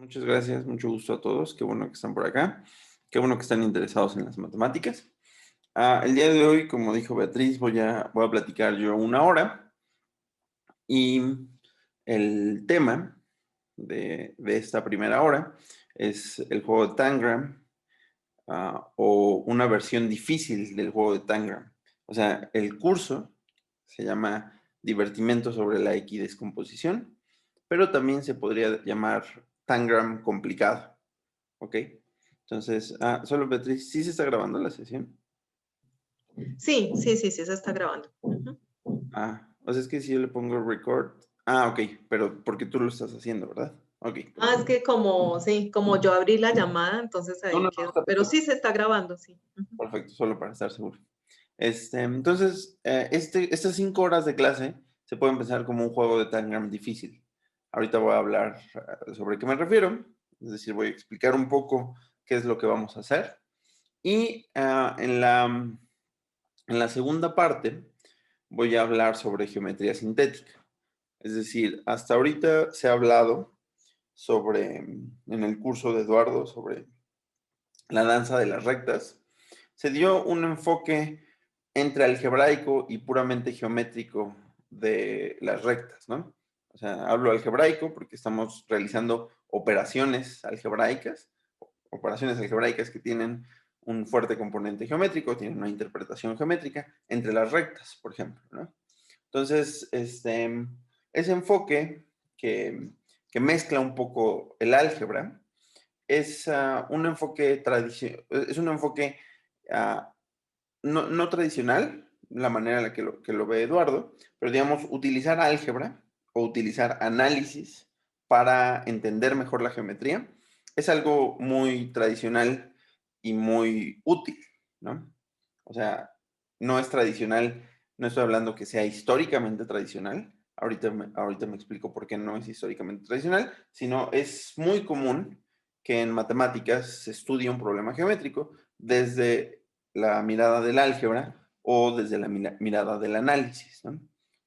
Muchas gracias, mucho gusto a todos. Qué bueno que están por acá. Qué bueno que están interesados en las matemáticas. El día de hoy, como dijo Beatriz, voy a platicar yo una hora y el tema de esta primera hora es el juego de Tangram, o una versión difícil del juego de Tangram. O sea, el curso se llama Divertimento sobre la equidescomposición, pero también se podría llamar Tangram complicado. ¿Ok? Entonces, solo Beatriz, ¿sí se está grabando la sesión? Sí, sí, sí, sí, se está grabando. Ujú. O sea, es que si yo le pongo record. Ok, pero porque tú lo estás haciendo, ¿verdad? Ok, Es perfecto. que como, sí, como yo abrí la llamada, entonces No, no, ahí no, quedó. está Pero perfecto. sí se está grabando, sí. Ujú. Perfecto, solo para estar seguro. Entonces, estas 5 horas de clase se pueden pensar como un juego de Tangram difícil. Ahorita voy a hablar sobre qué me refiero, es decir, voy a explicar un poco qué es lo que vamos a hacer. Y en la segunda parte voy a hablar sobre geometría sintética. Es decir, hasta ahorita se ha hablado en el curso de Eduardo, sobre la danza de las rectas. Se dio un enfoque entre algebraico y puramente geométrico de las rectas, ¿no? O sea, hablo algebraico porque estamos realizando operaciones algebraicas que tienen un fuerte componente geométrico, tienen una interpretación geométrica entre las rectas, por ejemplo, ¿no? Entonces, ese enfoque que mezcla un poco el álgebra es un enfoque es un enfoque ah, no tradicional, la manera en la que lo ve Eduardo, pero digamos, utilizar álgebra o utilizar análisis para entender mejor la geometría es algo muy tradicional y muy útil, ¿no? O sea, no es tradicional, no estoy hablando que sea históricamente tradicional, ahorita me explico por qué no es históricamente tradicional, sino es muy común que en matemáticas se estudie un problema geométrico desde la mirada del álgebra o desde la mirada del análisis, ¿no?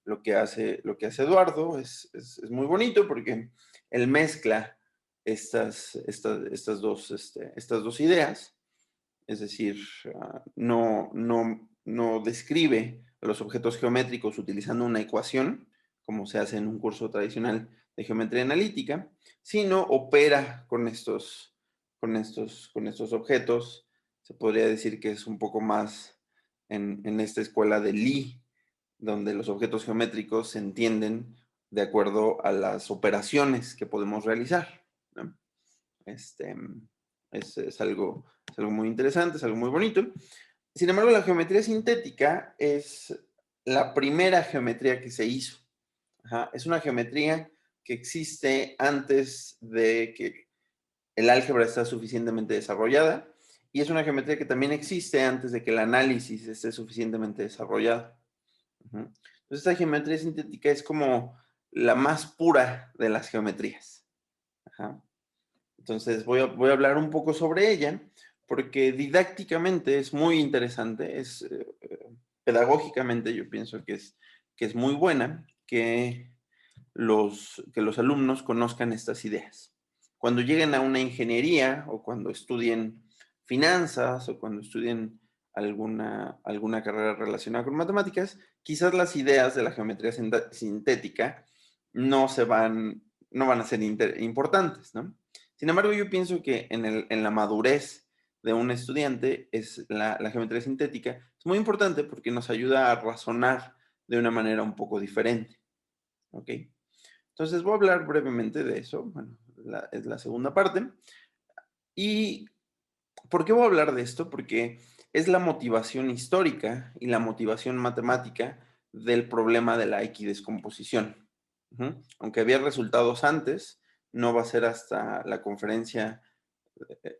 Lo que hace Eduardo es muy bonito porque él mezcla estas dos ideas, es decir, no describe los objetos geométricos utilizando una ecuación, como se hace en un curso tradicional de geometría analítica, sino opera con estos objetos. Se podría decir que es un poco más en esta escuela de Lie, donde los objetos geométricos se entienden de acuerdo a las operaciones que podemos realizar, ¿no? Este, es algo muy interesante, es algo muy bonito. Sin embargo, la geometría sintética es la primera geometría que se hizo. Ajá. Es una geometría que existe antes de que el álgebra esté suficientemente desarrollada, y es una geometría que también existe antes de que el análisis esté suficientemente desarrollado. Ujú. Entonces, esta geometría sintética es como la más pura de las geometrías. Ajá. Entonces voy a hablar un poco sobre ella, porque didácticamente es muy interesante, pedagógicamente yo pienso que es muy buena que los alumnos conozcan estas ideas. Cuando lleguen a una ingeniería o cuando estudien finanzas o cuando estudien alguna carrera relacionada con matemáticas, quizás las ideas de la geometría sintética no van a ser importantes, ¿no? Sin embargo, yo pienso que en la madurez de un estudiante la geometría sintética es muy importante porque nos ayuda a razonar de una manera un poco diferente. ¿Ok? Entonces voy a hablar brevemente de eso. Bueno, es la segunda parte. ¿Y por qué voy a hablar de esto? Porque es la motivación histórica y la motivación matemática del problema de la equidescomposición. Ujú. Aunque había resultados antes, no va a ser hasta la conferencia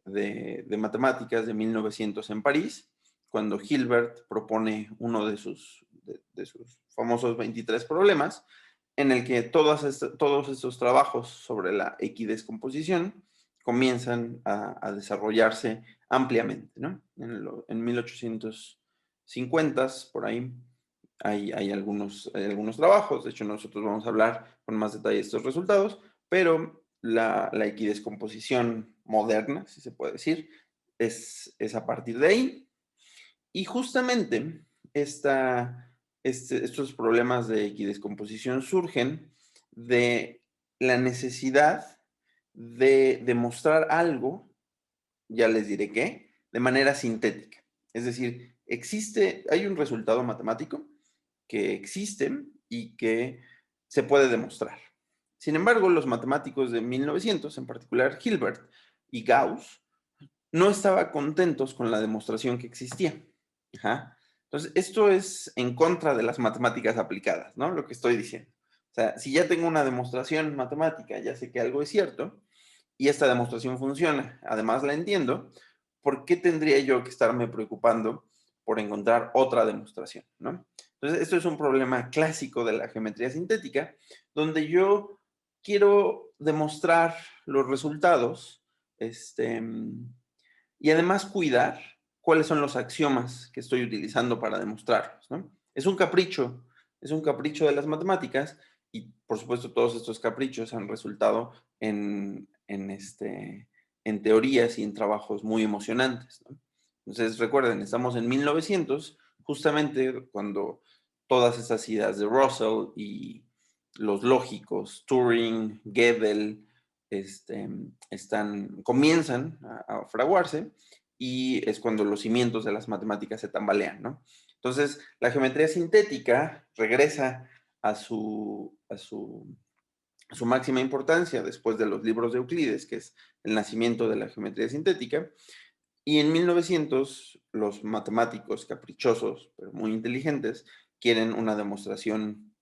de matemáticas de 1900 en París, cuando Hilbert propone uno de sus famosos 23 problemas, en el que todos estos trabajos sobre la equidescomposición comienzan a desarrollarse ampliamente, ¿no? En 1850, por ahí, hay algunos trabajos. De hecho, nosotros vamos a hablar con más detalle de estos resultados, pero la equidescomposición moderna, si se puede decir, es a partir de ahí. Y justamente estos problemas de equidescomposición surgen de la necesidad de demostrar algo, ya les diré qué, de manera sintética. Es decir, hay un resultado matemático que existe y que se puede demostrar. Sin embargo, los matemáticos de 1900, en particular Hilbert y Gauss, no estaban contentos con la demostración que existía. Ajá. Entonces, esto es en contra de las matemáticas aplicadas, ¿no? Lo que estoy diciendo. O sea, si ya tengo una demostración matemática, ya sé que algo es cierto, y esta demostración funciona, además la entiendo, ¿por qué tendría yo que estarme preocupando por encontrar otra demostración, ¿no? Entonces, esto es un problema clásico de la geometría sintética, donde yo quiero demostrar los resultados, y además cuidar cuáles son los axiomas que estoy utilizando para demostrarlos, ¿no? Es un capricho de las matemáticas y por supuesto todos estos caprichos han resultado en teorías y en trabajos muy emocionantes, ¿no? Entonces recuerden, estamos en 1900, justamente cuando todas esas ideas de Russell y los lógicos, Turing, Gödel, comienzan a fraguarse y es cuando los cimientos de las matemáticas se tambalean, ¿no? Entonces, la geometría sintética regresa a su máxima importancia después de los libros de Euclides, que es el nacimiento de la geometría sintética, y en 1900 los matemáticos caprichosos, pero muy inteligentes, quieren una demostración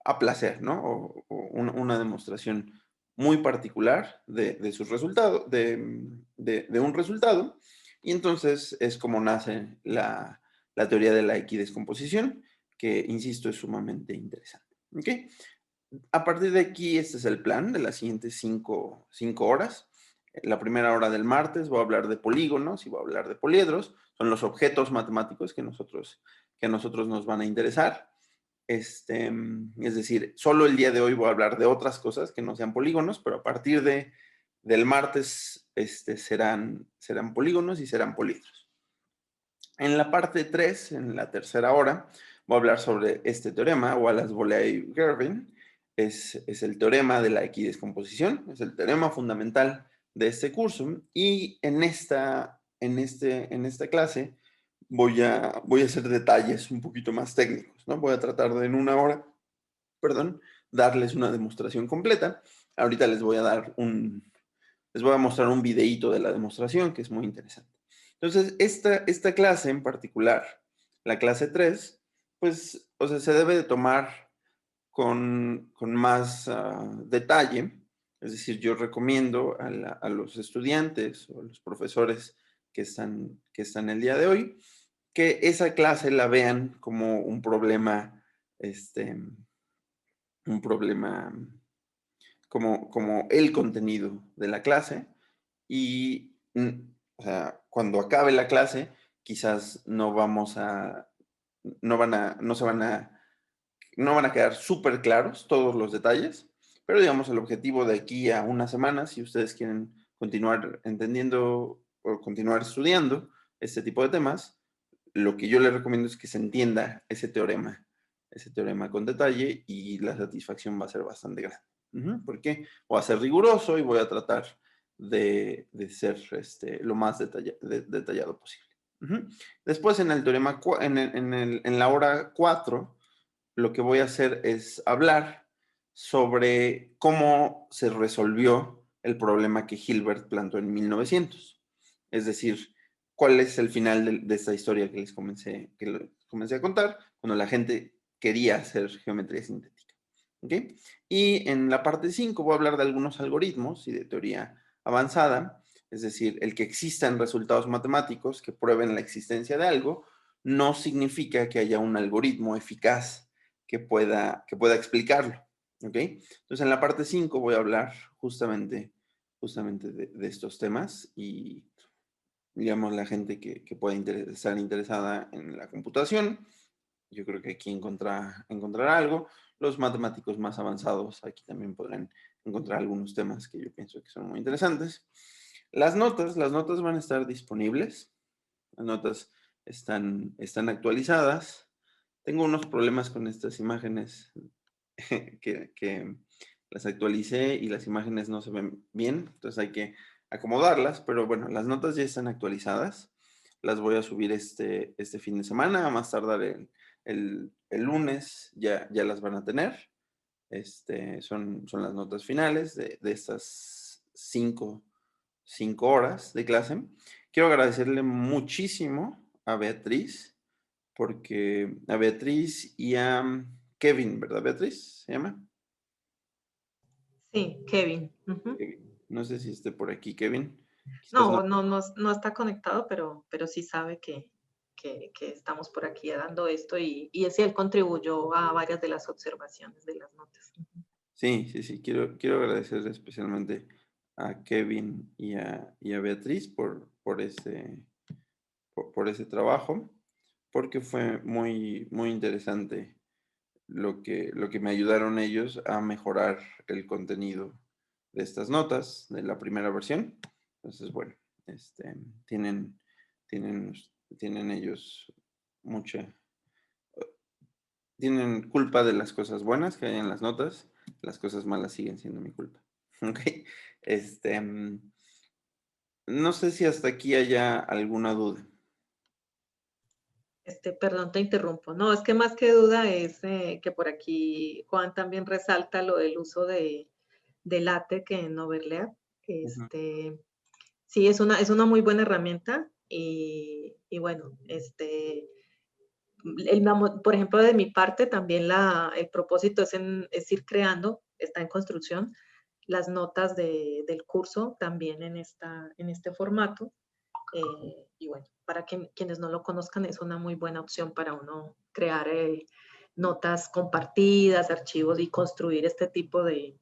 a placer, ¿no? O una demostración muy particular de sus resultados, de un resultado, y entonces es como nace la teoría de la equidescomposición, que, insisto, es sumamente interesante. ¿Ok? A partir de aquí, este es el plan de las siguientes 5 horas. La primera hora del martes voy a hablar de polígonos y voy a hablar de poliedros. Son los objetos matemáticos que a nosotros nos van a interesar. Es decir, solo el día de hoy voy a hablar de otras cosas que no sean polígonos, pero a partir del martes serán polígonos y serán poliedros. En la parte 3, en la tercera hora, voy a hablar sobre este teorema, Wallace-Bolyai-Gervin. Es el teorema de la equidescomposición, es el teorema fundamental de este curso. Y en esta clase voy a hacer detalles un poquito más técnicos, ¿no? Voy a tratar de en una hora, perdón, darles una demostración completa. Ahorita les voy a mostrar un videíto de la demostración que es muy interesante. Entonces, esta clase en particular, la clase 3, pues, o sea, se debe de tomar con más detalle. Es decir, yo recomiendo a los estudiantes o a los profesores que están el día de hoy, que esa clase la vean como un problema como el contenido de la clase y, o sea, cuando acabe la clase, quizás no van a quedar súper claros todos los detalles, pero digamos el objetivo de aquí a unas semanas, si ustedes quieren continuar entendiendo o continuar estudiando este tipo de temas, lo que yo les recomiendo es que se entienda ese teorema con detalle y la satisfacción va a ser bastante grande. Porque voy a ser riguroso y voy a tratar de ser lo más detallado posible. Después en el teorema, en la hora 4, lo que voy a hacer es hablar sobre cómo se resolvió el problema que Hilbert planteó en 1900. Es decir, cuál es el final de esta historia que les comencé a contar, cuando la gente quería hacer geometría sintética. ¿Ok? Y en la parte 5 voy a hablar de algunos algoritmos y de teoría avanzada, es decir, el que existan resultados matemáticos que prueben la existencia de algo, no significa que haya un algoritmo eficaz que pueda explicarlo. ¿Ok? Entonces, en la parte 5 voy a hablar justamente de estos temas y, digamos, la gente que pueda estar interesada en la computación, yo creo que aquí encontrará algo. Los matemáticos más avanzados aquí también podrán encontrar algunos temas que yo pienso que son muy interesantes. Las notas van a estar disponibles. Las notas están actualizadas. Tengo unos problemas con estas imágenes que las actualicé y las imágenes no se ven bien, entonces hay que acomodarlas, pero bueno, las notas ya están actualizadas. Las voy a subir este fin de semana, a más tardar el lunes ya las van a tener. Son las notas finales de estas cinco horas de clase. Quiero agradecerle muchísimo a Beatriz, porque a Beatriz y a Kevin, ¿verdad, Beatriz? ¿Se llama? Sí, Kevin. Ujú. Kevin. No sé si esté por aquí, Kevin. Quizás no. No está conectado, pero sí sabe que estamos por aquí dando esto y sí, él contribuyó a varias de las observaciones de las notas. Ujú. Sí, sí, sí. Quiero agradecerle especialmente a Kevin y a Beatriz por ese trabajo, porque fue muy, muy interesante lo que me ayudaron ellos a mejorar el contenido de estas notas de la primera versión. Entonces, bueno, este, tienen, tienen, tienen ellos mucha, tienen culpa de las cosas buenas que hay en las notas, las cosas malas siguen siendo mi culpa. Ok, este, no sé si hasta aquí haya alguna duda. Perdón, te interrumpo. No, es que más que duda es que por aquí Juan también resalta lo del uso de LaTeX en Overleaf. Ujú. Sí, es una muy buena herramienta y bueno, por ejemplo, de mi parte también el propósito es ir creando, está en construcción, las notas del curso también en este formato. Y bueno, para quienes no lo conozcan, es una muy buena opción para uno crear notas compartidas, archivos y construir este tipo de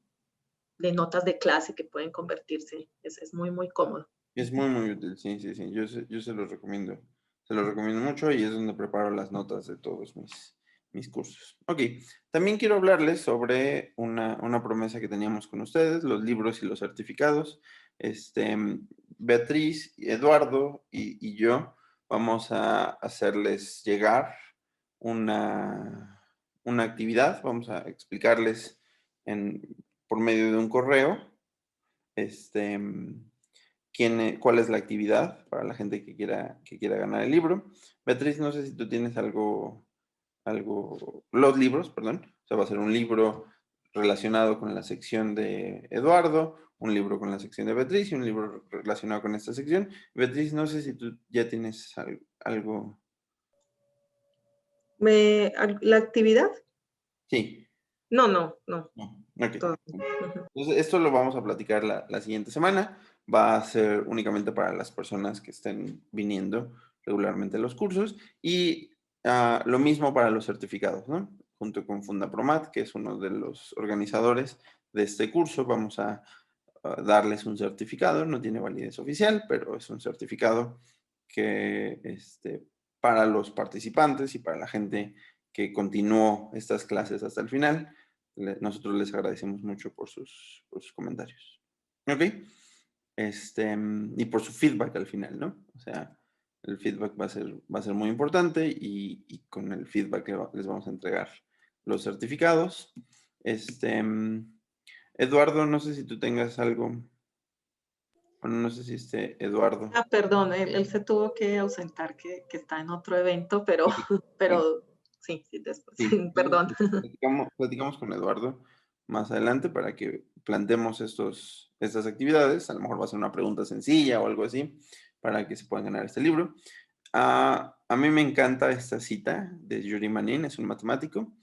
notas de clase que pueden convertirse. Es muy, muy cómodo. Es muy, muy útil, sí, sí, sí. Yo se los recomiendo. Se los recomiendo mucho y es donde preparo las notas de todos mis cursos. Ok, también quiero hablarles sobre una promesa que teníamos con ustedes, los libros y los certificados. Este, Beatriz, Eduardo y yo vamos a hacerles llegar una actividad, vamos a explicarles por medio de un correo. Este, cuál es la actividad para la gente que quiera ganar el libro. Beatriz, no sé si tú tienes los libros, perdón. O sea, va a ser un libro relacionado con la sección de Eduardo, un libro con la sección de Beatriz y un libro relacionado con esta sección. Beatriz, no sé si tú ya tienes algo. ¿La actividad? Sí. No, No. Ok. todo. Ujú. Entonces, esto lo vamos a platicar la siguiente semana. Va a ser únicamente para las personas que estén viniendo regularmente a los cursos y lo mismo para los certificados, ¿no? Junto con Fundapromat, que es uno de los organizadores de este curso, vamos a darles un certificado. No tiene validez oficial, pero es un certificado que para los participantes y para la gente que continuó estas clases hasta el final, nosotros les agradecemos mucho por sus comentarios. ¿Ok? Y por su feedback al final, ¿no? O sea, el feedback va a ser muy importante y con el feedback les vamos a entregar los certificados. Eduardo, no sé si tú tengas algo. Bueno, no sé si Eduardo. Perdón, él se tuvo que ausentar, que está en otro evento, pero, Ok, bueno, pero sí, sí, después, sí, entonces perdón. platicamos con Eduardo más adelante para que planteemos estas actividades. A lo mejor va a ser una pregunta sencilla o algo así para que se puedan ganar este libro. A mí me encanta esta cita de Yuri Manin, es un matemático,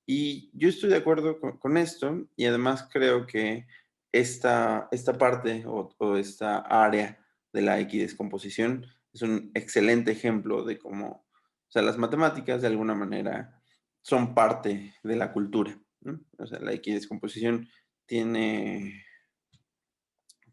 y yo estoy de acuerdo con esto y además creo que esta parte o esta área de la equidescomposición es un excelente ejemplo de cómo, o sea, las matemáticas de alguna manera son parte de la cultura, ¿no? O sea, la equidescomposición tiene,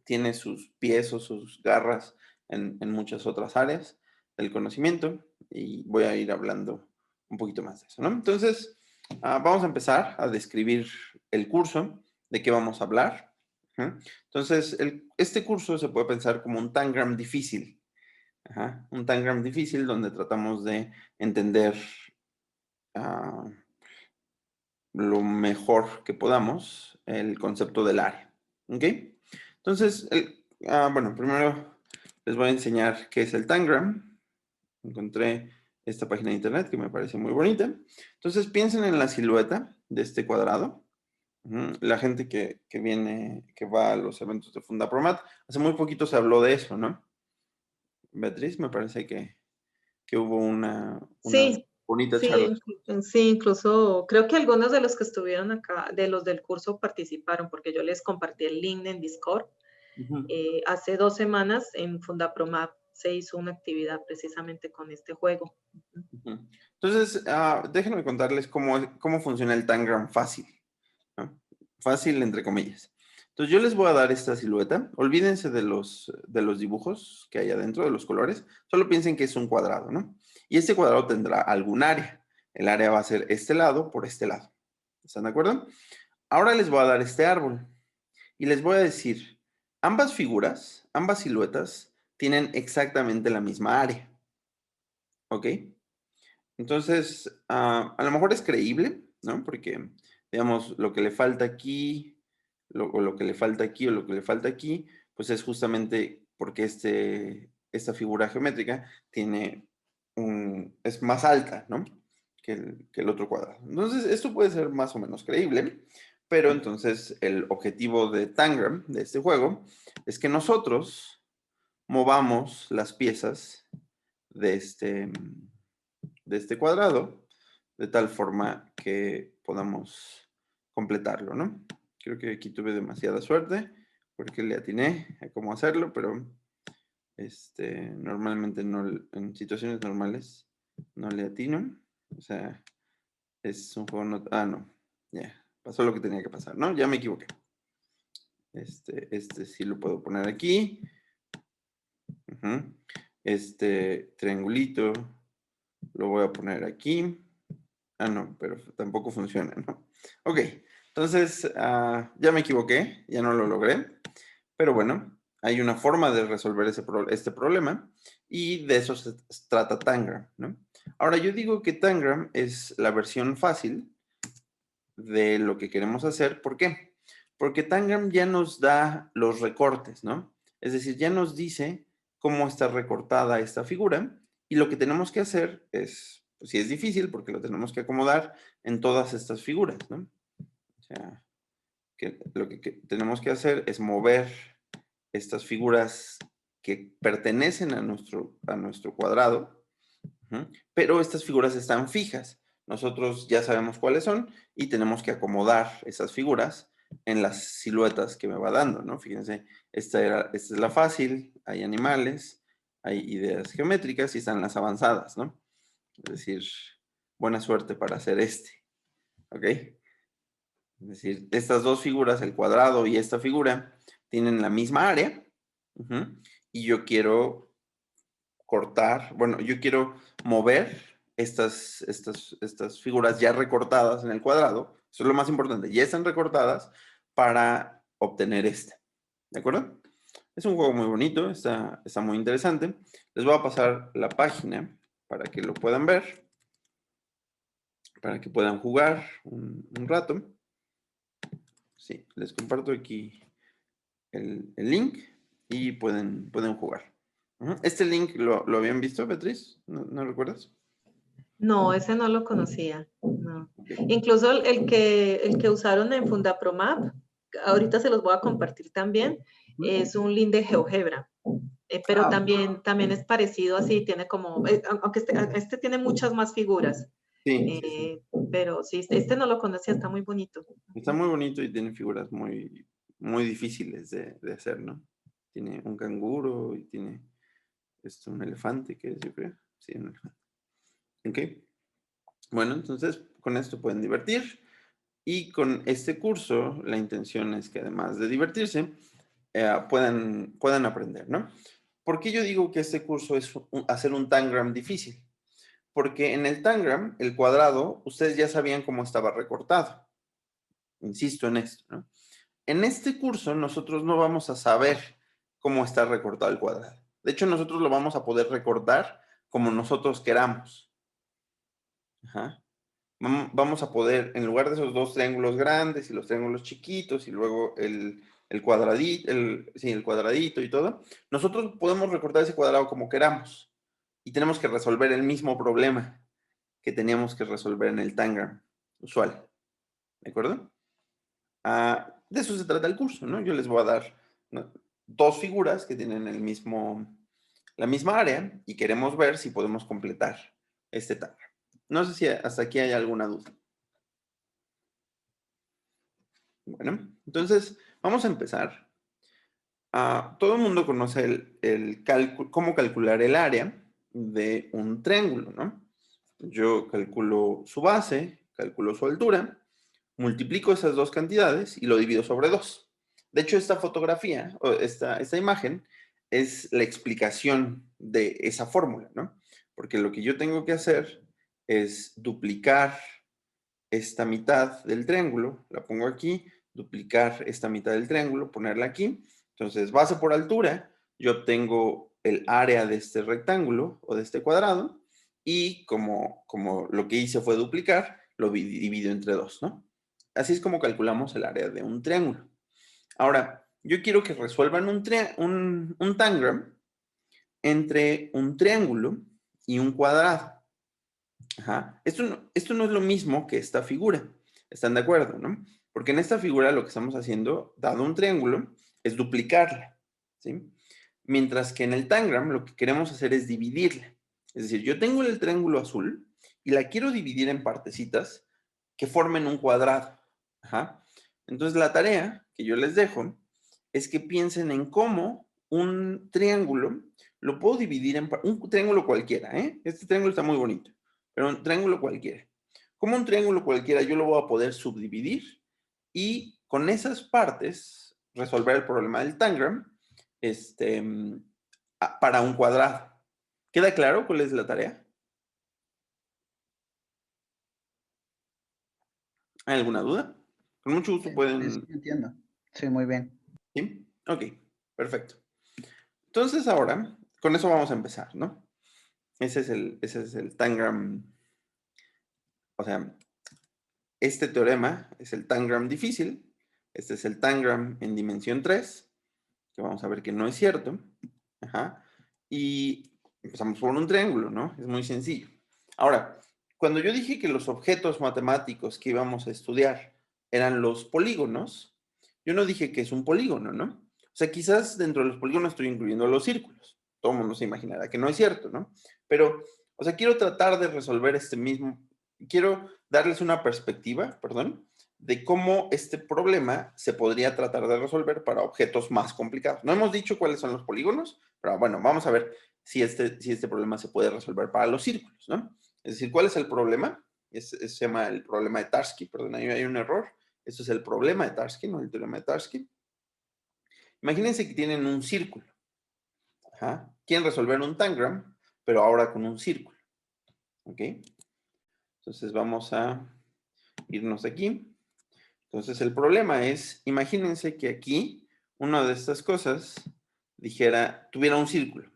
tiene sus pies o sus garras en muchas otras áreas del conocimiento y voy a ir hablando un poquito más de eso, ¿no? Entonces, vamos a empezar a describir el curso, de qué vamos a hablar. Ujú. Entonces, este curso se puede pensar como un tangram difícil. Ajá, un tangram difícil donde tratamos de entender ah, lo mejor que podamos el concepto del área. ¿Ok? Entonces, bueno, primero les voy a enseñar qué es el tangram. Encontré esta página de internet que me parece muy bonita. Entonces, piensen en la silueta de este cuadrado. Ujú. La gente que viene, que va a los eventos de Fundapromat, hace muy poquito se habló de eso, ¿no? Beatriz, me parece que hubo una Sí, bonita sí, charla. sí, incluso creo que algunos de los que estuvieron acá, de los del curso, participaron, porque yo les compartí el link en Discord. Ujú, Hace 2 semanas en Fundapromap se hizo una actividad precisamente con este juego. ujú. Entonces, déjenme contarles cómo funciona el Tangram fácil, ¿no? Fácil, entre comillas. Entonces, yo les voy a dar esta silueta. Olvídense de los dibujos que hay adentro, de los colores. Solo piensen que es un cuadrado, ¿no? Y este cuadrado tendrá algún área. El área va a ser este lado por este lado. ¿Están de acuerdo? Ahora les voy a dar este árbol y les voy a decir, ambas figuras, ambas siluetas, tienen exactamente la misma área, ¿ok? Entonces, a lo mejor es creíble, ¿no? Porque, digamos, lo que le falta aquí, o lo que le falta aquí, o lo que le falta aquí, pues es justamente porque esta figura geométrica es más alta, ¿no? Que el otro cuadrado. Entonces, esto puede ser más o menos creíble, pero entonces el objetivo de Tangram, de este juego, es que nosotros movamos las piezas de este cuadrado de tal forma que podamos completarlo, ¿no? Creo que aquí tuve demasiada suerte porque le atiné a cómo hacerlo, pero normalmente no, en situaciones normales no le atino. O sea, es un juego no... No, ya, pasó lo que tenía que pasar, ¿no? Ya me equivoqué. Este sí lo puedo poner aquí. Ujú. Este triangulito lo voy a poner aquí. No, pero tampoco funciona, ¿no? Ok, entonces ya me equivoqué, ya no lo logré, pero bueno, hay una forma de resolver este problema y de eso se trata Tangram, ¿no? Ahora yo digo que Tangram es la versión fácil de lo que queremos hacer. ¿Por qué? Porque Tangram ya nos da los recortes, ¿no? Es decir, ya nos dice cómo está recortada esta figura y lo que tenemos que hacer es, pues sí es difícil porque lo tenemos que acomodar en todas estas figuras, ¿no? O sea, que lo que tenemos que hacer es mover estas figuras que pertenecen a nuestro cuadrado. Ujú. Pero estas figuras están fijas. Nosotros ya sabemos cuáles son y tenemos que acomodar esas figuras en las siluetas que me va dando, ¿no? Fíjense, esta es la fácil, hay animales, hay ideas geométricas y están las avanzadas, ¿no? Es decir, buena suerte para hacer ¿ok? Es decir, estas dos figuras, el cuadrado y esta figura, tienen la misma área, ujú, y yo quiero cortar, bueno, yo quiero mover estas figuras ya recortadas en el cuadrado, eso es lo más importante, ya están recortadas para obtener ¿de acuerdo? Es un juego muy bonito, está muy interesante. Les voy a pasar la página para que lo puedan ver, para que puedan jugar un rato. Sí, les comparto aquí el link y pueden jugar. Ujú. Este link lo habían visto, Beatriz, ¿no recuerdas? No, ese no lo conocía. No. Ok. Incluso el que usaron en Fundapromap, ahorita se los voy a compartir también, Ujú. es un link de GeoGebra. Pero Ok. también es parecido así, tiene como, aunque este tiene muchas más figuras, Sí, sí, sí. pero sí, este no lo conocía, está muy bonito. Está muy bonito y tiene figuras muy, muy difíciles de hacer, ¿no? Tiene un canguro y tiene un elefante, que es, yo creo. Sí, un elefante. Ok. Bueno, entonces con esto pueden divertir. Y con este curso, la intención es que además de divertirse, puedan aprender, ¿no? ¿Por qué yo digo que este curso es hacer un tangram difícil? Porque en el tangram, el cuadrado, ustedes ya sabían cómo estaba recortado. Insisto en esto, ¿no? en este curso nosotros no vamos a saber cómo está recortado el cuadrado. De hecho, nosotros lo vamos a poder recortar como nosotros queramos. Ajá. Vamos a poder, en lugar de esos dos triángulos grandes y los triángulos chiquitos y luego el cuadradito, sí, el cuadradito y todo, nosotros podemos recortar ese cuadrado como queramos y tenemos que resolver el mismo problema que teníamos que resolver en el tangram usual. ¿De acuerdo? De eso se trata el curso, ¿no? Yo les voy a dar, ¿no?, dos figuras que tienen la misma área y queremos ver si podemos completar este tangram. No sé si hasta aquí hay alguna duda. Bueno, entonces vamos a empezar. Todo el mundo conoce cómo calcular el área de un triángulo, ¿no? Yo calculo su base, calculo su altura, multiplico esas dos cantidades y lo divido sobre 2. De hecho, esta fotografía, o esta imagen, es la explicación de esa fórmula, ¿no? Porque lo que yo tengo que hacer es duplicar esta mitad del triángulo, la pongo aquí, duplicar esta mitad del triángulo, ponerla aquí. Entonces, base por altura, yo obtengo el área de este rectángulo o de este cuadrado y como lo que hice fue duplicar, lo divido entre 2, ¿no? Así es como calculamos el área de un triángulo. Ahora, yo quiero que resuelvan un tangram entre un triángulo y un cuadrado. Ajá. Esto no es lo mismo que esta figura. ¿Están de acuerdo, no? Porque en esta figura lo que estamos haciendo, dado un triángulo, es duplicarla, ¿sí? Mientras que en el tangram lo que queremos hacer es dividirla. Es decir, yo tengo el triángulo azul y la quiero dividir en partecitas que formen un cuadrado. Ajá. Entonces la tarea que yo les dejo es que piensen en cómo un triángulo lo puedo dividir en un triángulo cualquiera, ¿eh? Este triángulo está muy bonito, pero un triángulo cualquiera. Como un triángulo cualquiera yo lo voy a poder subdividir y con esas partes resolver el problema del tangram para un cuadrado. ¿Queda claro cuál es la tarea? ¿Hay alguna duda? Con mucho gusto Sí, pueden... entiendo. Sí, muy bien. ¿Sí? Ok, perfecto. Entonces ahora, con eso vamos a empezar, ¿no? Ese es el tangram, o sea, este teorema es el tangram difícil, este es el tangram en dimensión 3, que vamos a ver que no es cierto. Ajá. Y empezamos por un triángulo, ¿no? Es muy sencillo. Ahora, cuando yo dije que los objetos matemáticos que íbamos a estudiar eran los polígonos, yo no dije que es un polígono, ¿no? O sea, quizás dentro de los polígonos estoy incluyendo los círculos. Todo el mundo se imaginará que no es cierto, ¿no? Pero, o sea, quiero tratar de resolver quiero darles una perspectiva, perdón, de cómo este problema se podría tratar de resolver para objetos más complicados. No hemos dicho cuáles son los polígonos, pero bueno, vamos a ver si este problema se puede resolver para los círculos, ¿no? Es decir, ¿cuál es el problema? Se llama el problema de Tarski, perdón, ahí hay un error. Esto es el problema de Tarski, no el teorema de Tarski. Imagínense que tienen un círculo. Ajá. Quieren resolver un tangram, pero ahora con un círculo. ¿Ok? Entonces vamos a irnos de aquí. Entonces el problema es, imagínense que aquí una de estas cosas tuviera un círculo.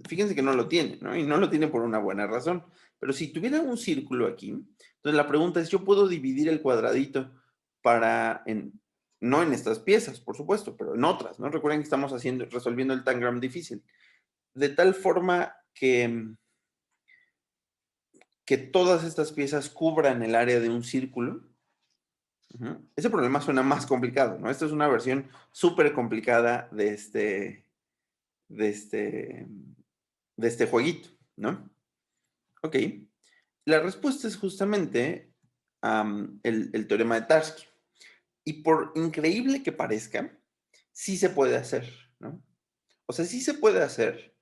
Fíjense que no lo tiene, ¿no? Y no lo tiene por una buena razón. Pero si tuviera un círculo aquí, entonces la pregunta es, ¿yo puedo dividir el cuadradito no en estas piezas, por supuesto, pero en otras, ¿no? Recuerden que estamos resolviendo el tangram difícil. De tal forma que todas estas piezas cubran el área de un círculo. Ese problema suena más complicado, ¿no? Esta es una versión súper complicada de este jueguito, ¿no? Ok. La respuesta es justamente el teorema de Tarski. Y por increíble que parezca, sí se puede hacer, ¿no? O sea, sí se puede hacer.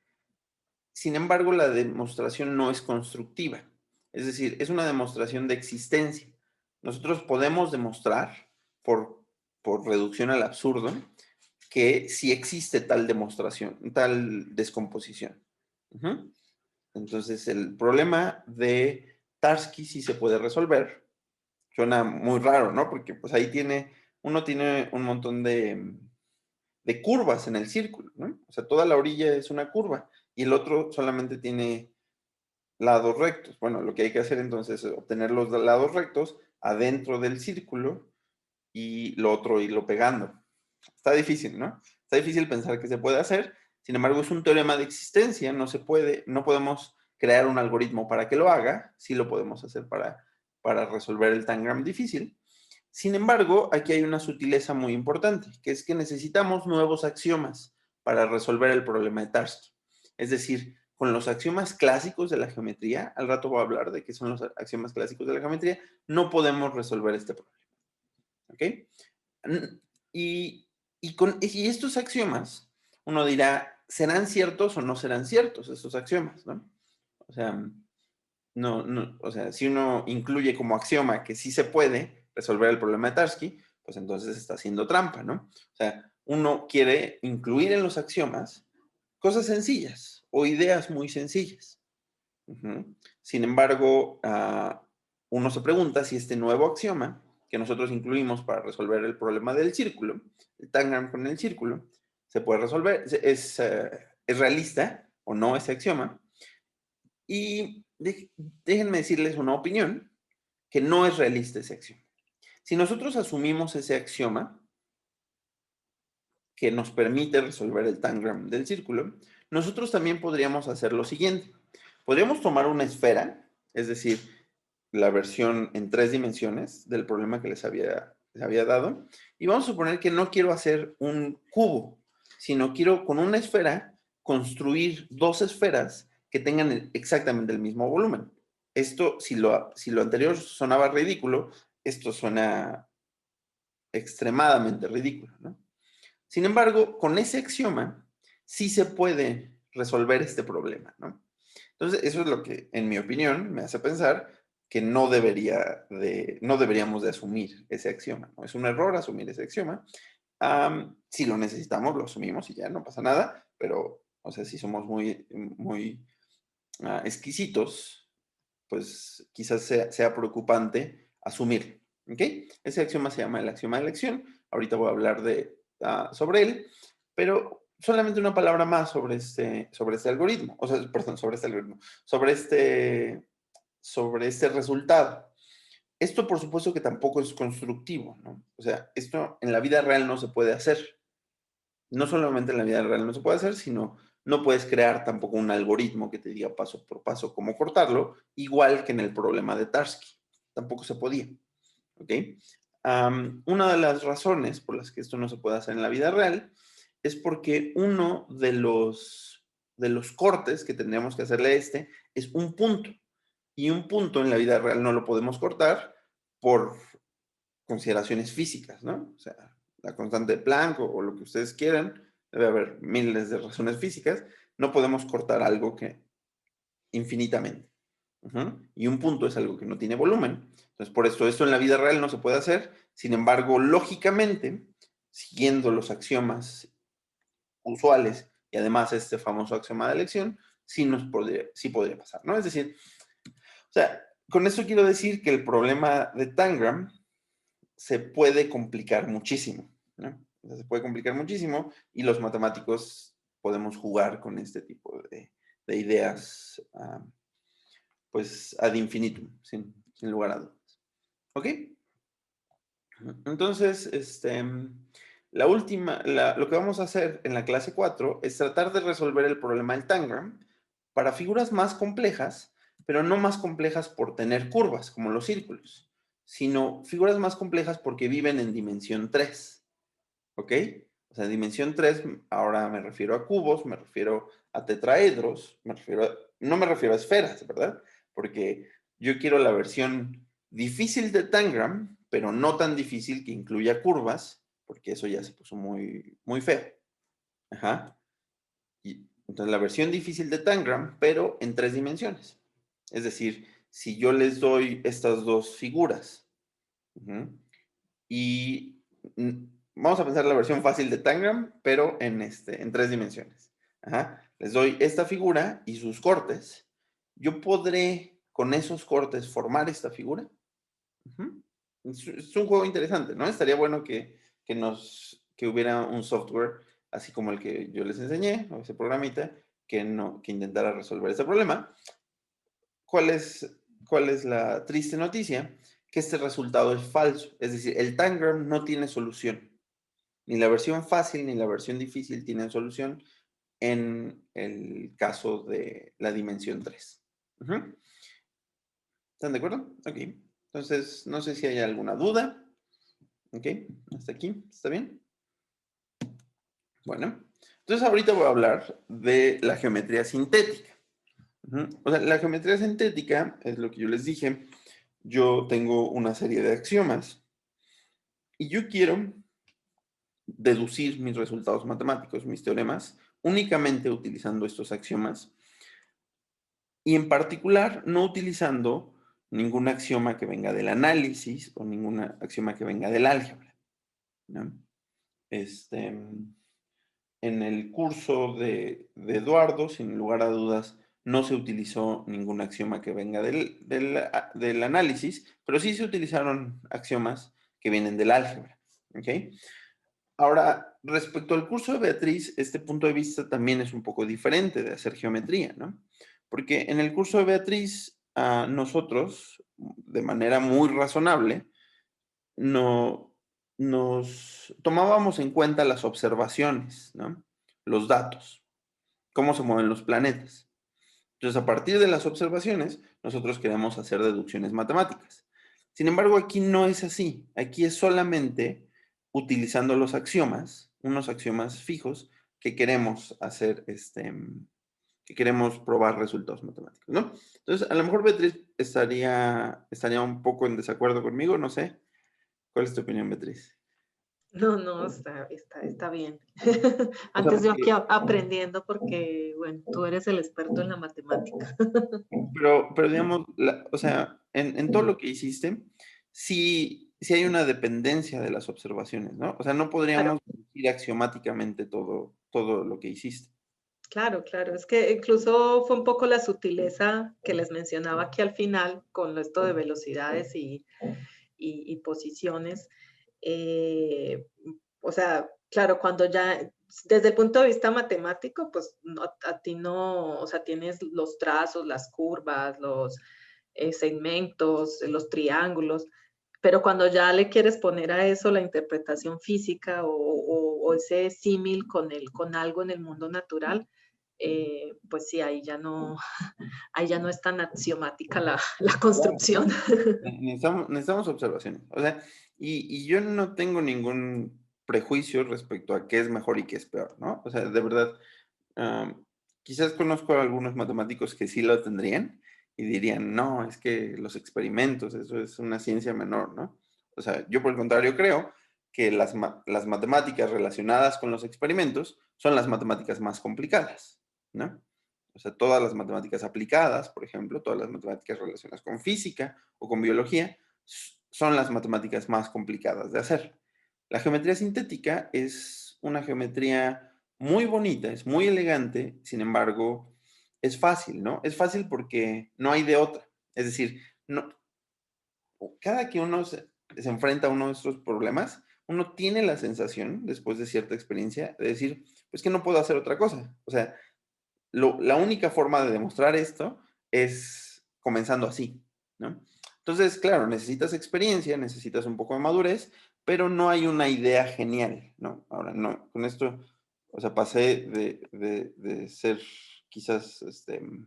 Sin embargo, la demostración no es constructiva. Es decir, es una demostración de existencia. Nosotros podemos demostrar, por reducción al absurdo, que sí existe tal demostración, tal descomposición. Entonces, el problema de Tarski sí se puede resolver. Suena muy raro, ¿no? Porque pues ahí tiene uno tiene un montón de curvas en el círculo, ¿no? O sea, toda la orilla es una curva y el otro solamente tiene lados rectos. Bueno, lo que hay que hacer entonces es obtener los lados rectos adentro del círculo y lo otro irlo pegando. Está difícil, ¿no? Está difícil pensar que se puede hacer. Sin embargo, es un teorema de existencia. No se puede, no podemos crear un algoritmo para que lo haga. Sí lo podemos hacer para resolver el tangram difícil. Sin embargo, aquí hay una sutileza muy importante, que es que necesitamos nuevos axiomas para resolver el problema de Tarski. Es decir, con los axiomas clásicos de la geometría, al rato voy a hablar de qué son los axiomas clásicos de la geometría, no podemos resolver este problema. ¿Ok? Y estos axiomas, uno dirá, ¿serán ciertos o no serán ciertos estos axiomas? ¿No? O sea, o sea, si uno incluye como axioma que sí se puede resolver el problema de Tarski, pues entonces está haciendo trampa, ¿no? O sea, uno quiere incluir en los axiomas cosas sencillas o ideas muy sencillas. Sin embargo, uno se pregunta si este nuevo axioma que nosotros incluimos para resolver el problema del círculo, el tangram con el círculo, se puede resolver, es realista o no ese axioma. Y déjenme decirles una opinión, que no es realista ese axioma. Si nosotros asumimos ese axioma que nos permite resolver el tangram del círculo, nosotros también podríamos hacer lo siguiente. Podríamos tomar una esfera, es decir, la versión en 3 dimensiones del problema que les había dado, y vamos a suponer que no quiero hacer un cubo, sino quiero con una esfera construir 2 esferas que tengan exactamente el mismo volumen. Esto, si lo anterior sonaba ridículo, esto suena extremadamente ridículo, ¿no? Sin embargo, con ese axioma sí se puede resolver este problema, ¿no? Entonces, eso es lo que, en mi opinión, me hace pensar que no deberíamos de asumir ese axioma, ¿no? Es un error asumir ese axioma. Si lo necesitamos, lo asumimos y ya no pasa nada, pero, o sea, si somos muy exquisitos, pues quizás sea preocupante asumir, ¿ok? Ese axioma se llama el axioma de elección. Ahorita voy a hablar sobre él, pero solamente una palabra más sobre este algoritmo, o sea, perdón, sobre este algoritmo, sobre este resultado. Esto, por supuesto, que tampoco es constructivo, ¿no? O sea, esto en la vida real no se puede hacer. No solamente en la vida real no se puede hacer, sino no puedes crear tampoco un algoritmo que te diga paso por paso cómo cortarlo, igual que en el problema de Tarski. Tampoco se podía. ¿Ok? Una de las razones por las que esto no se puede hacer en la vida real es porque uno de los cortes que tendríamos que hacerle a este es un punto. Y un punto en la vida real no lo podemos cortar por consideraciones físicas, ¿no? O sea, la constante de Planck o lo que ustedes quieran, debe haber miles de razones físicas, no podemos cortar algo que infinitamente. Y un punto es algo que no tiene volumen. Entonces, por esto en la vida real no se puede hacer. Sin embargo, lógicamente, siguiendo los axiomas usuales y además este famoso axioma de elección, sí podría pasar, ¿no? Es decir, o sea, con esto quiero decir que el problema de Tangram se puede complicar muchísimo, ¿no? O sea, se puede complicar muchísimo y los matemáticos podemos jugar con este tipo de ideas, pues, ad infinitum, sin lugar a dudas. ¿Ok? Entonces, lo que vamos a hacer en la clase 4 es tratar de resolver el problema del tangram para figuras más complejas, pero no más complejas por tener curvas, como los círculos, sino figuras más complejas porque viven en dimensión 3. ¿Ok? O sea, dimensión 3, ahora me refiero a cubos, me refiero a tetraedros, no me refiero a esferas, ¿verdad? Porque yo quiero la versión difícil de Tangram, pero no tan difícil que incluya curvas, porque eso ya se puso muy, muy feo. Ajá. Y entonces la versión difícil de Tangram, pero en 3 dimensiones. Es decir, si yo les doy estas dos figuras, y vamos a pensar la versión fácil de Tangram, pero en 3 dimensiones. Ajá. Les doy esta figura y sus cortes. Yo podré con esos cortes formar esta figura. es un juego interesante, ¿no? Estaría bueno que hubiera un software así como el que yo les enseñé, o ese programita, que intentara resolver ese problema. ¿Cuál es la triste noticia? Que este resultado es falso. Es decir, el Tangram no tiene solución. Ni la versión fácil ni la versión difícil tienen solución en el caso de la dimensión 3. Ujú. ¿Están de acuerdo? Ok. Entonces, no sé si hay alguna duda. Ok, hasta aquí. ¿Está bien? Bueno, entonces ahorita voy a hablar de la geometría sintética. Ujú. O sea, la geometría sintética es lo que yo les dije. Yo tengo una serie de axiomas y yo quiero deducir mis resultados matemáticos, mis teoremas, únicamente utilizando estos axiomas y en particular no utilizando ningún axioma que venga del análisis o ningún axioma que venga del álgebra, ¿no? En el curso de Eduardo, sin lugar a dudas, no se utilizó ningún axioma que venga del análisis, pero sí se utilizaron axiomas que vienen del álgebra. ¿Ok? Ahora, respecto al curso de Beatriz, este punto de vista también es un poco diferente de hacer geometría, ¿no? Porque en el curso de Beatriz, nosotros, de manera muy razonable, no, nos tomábamos en cuenta las observaciones, ¿no? Los datos, cómo se mueven los planetas. Entonces, a partir de las observaciones, nosotros queremos hacer deducciones matemáticas. Sin embargo, aquí no es así. Aquí es solamente utilizando los axiomas, unos axiomas fijos que queremos hacer, que queremos probar resultados matemáticos, ¿no? Entonces, a lo mejor Beatriz estaría un poco en desacuerdo conmigo, no sé. ¿Cuál es tu opinión, Beatriz? No, no, está bien. O sea, Antes yo aquí aprendiendo porque, bueno, tú eres el experto en la matemática. pero digamos, o sea, en todo lo que hiciste, sí hay una dependencia de las observaciones, ¿no? O sea, no Claro, podríamos decir axiomáticamente todo lo que hiciste. claro, claro. Es que incluso fue un poco la sutileza que les mencionaba aquí al final con esto de velocidades y posiciones. Eh, o sea, claro, cuando ya, desde el punto de vista matemático, pues a ti no, o sea, tienes los trazos, las curvas, los segmentos, los triángulos, pero cuando ya le quieres poner a eso la interpretación física o ese símil con algo en el mundo natural, pues sí, ahí ya no es tan axiomática la Claro, construcción. ¿no? Necesitamos observaciones. O sea, y yo no tengo ningún prejuicio respecto a qué es mejor y qué es peor, ¿no? O sea, de verdad, am, quizás conozco a algunos matemáticos que sí lo tendrían y dirían, no, es que los experimentos, eso es una ciencia menor, ¿no? O sea, yo por el contrario creo que las matemáticas relacionadas con los experimentos son las matemáticas más complicadas, ¿no? O sea, todas las matemáticas aplicadas, por ejemplo, todas las matemáticas relacionadas con física o con biología, son las matemáticas más complicadas de hacer. La geometría sintética es una geometría muy bonita, es muy elegante, sin embargo, es fácil, ¿no? Es fácil porque no hay de otra. Es decir, no, cada que uno se enfrenta a uno de estos problemas, uno tiene la sensación, después de cierta experiencia, de decir, pues que no puedo hacer otra cosa. O sea, la única forma de demostrar esto es comenzando así, ¿no? Entonces, claro, necesitas experiencia, necesitas un poco de madurez, pero no hay una idea genial, ¿no? Ahora, no, con esto, o sea, pasé de ser quizás, de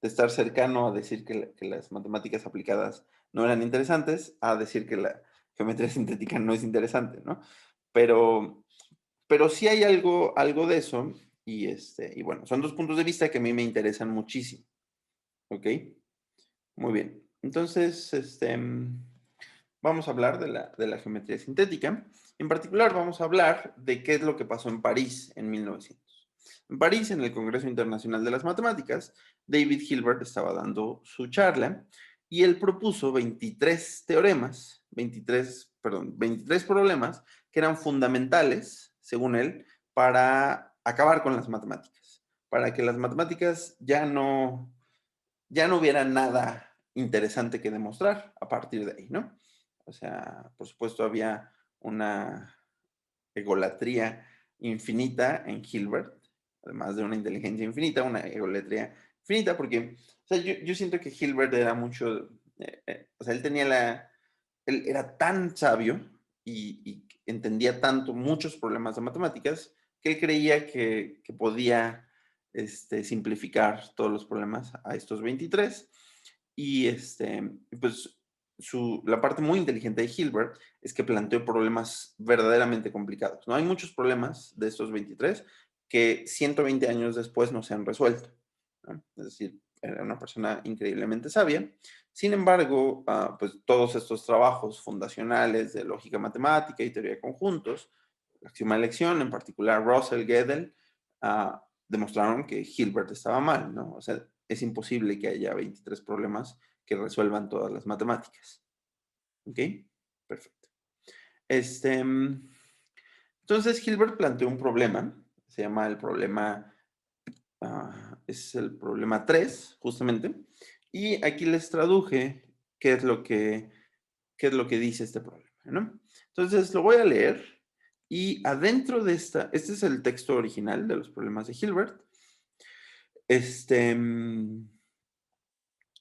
estar cercano a decir que las matemáticas aplicadas no eran interesantes, a decir que la geometría sintética no es interesante, ¿no? Pero, pero sí hay algo de eso y bueno, son dos puntos de vista que a mí me interesan muchísimo, ¿ok? Muy bien. Entonces, vamos a hablar de la geometría sintética. En particular, vamos a hablar de qué es lo que pasó en París en 1900. En París, en el Congreso Internacional de las Matemáticas, David Hilbert estaba dando su charla y él propuso 23 teoremas, 23 problemas que eran fundamentales, según él, para acabar con las matemáticas, para que las matemáticas ya no hubiera nada interesante que demostrar a partir de ahí, ¿no? O sea, por supuesto, había una egolatría infinita en Hilbert, además de una inteligencia infinita, una egolatría infinita, porque, o sea, yo siento que Hilbert era mucho, o sea, él era tan sabio y entendía tanto muchos problemas de matemáticas que él creía que podía simplificar todos los problemas a estos 23. Y pues la parte muy inteligente de Hilbert es que planteó problemas verdaderamente complicados. No hay muchos problemas de estos 23 que 120 años después no se han resuelto, ¿no? Es decir, era una persona increíblemente sabia. Sin embargo, pues todos estos trabajos fundacionales de lógica matemática y teoría de conjuntos, la axioma de elección, en particular Russell, Gödel, demostraron que Hilbert estaba mal, ¿no? O sea, es imposible que haya 23 problemas que resuelvan todas las matemáticas. ¿Ok? Perfecto. Entonces, Hilbert planteó un problema, se llama el problema, es el problema 3, justamente, y aquí les traduje qué es lo que dice este problema, ¿no? Entonces, lo voy a leer y adentro de este es el texto original de los problemas de Hilbert.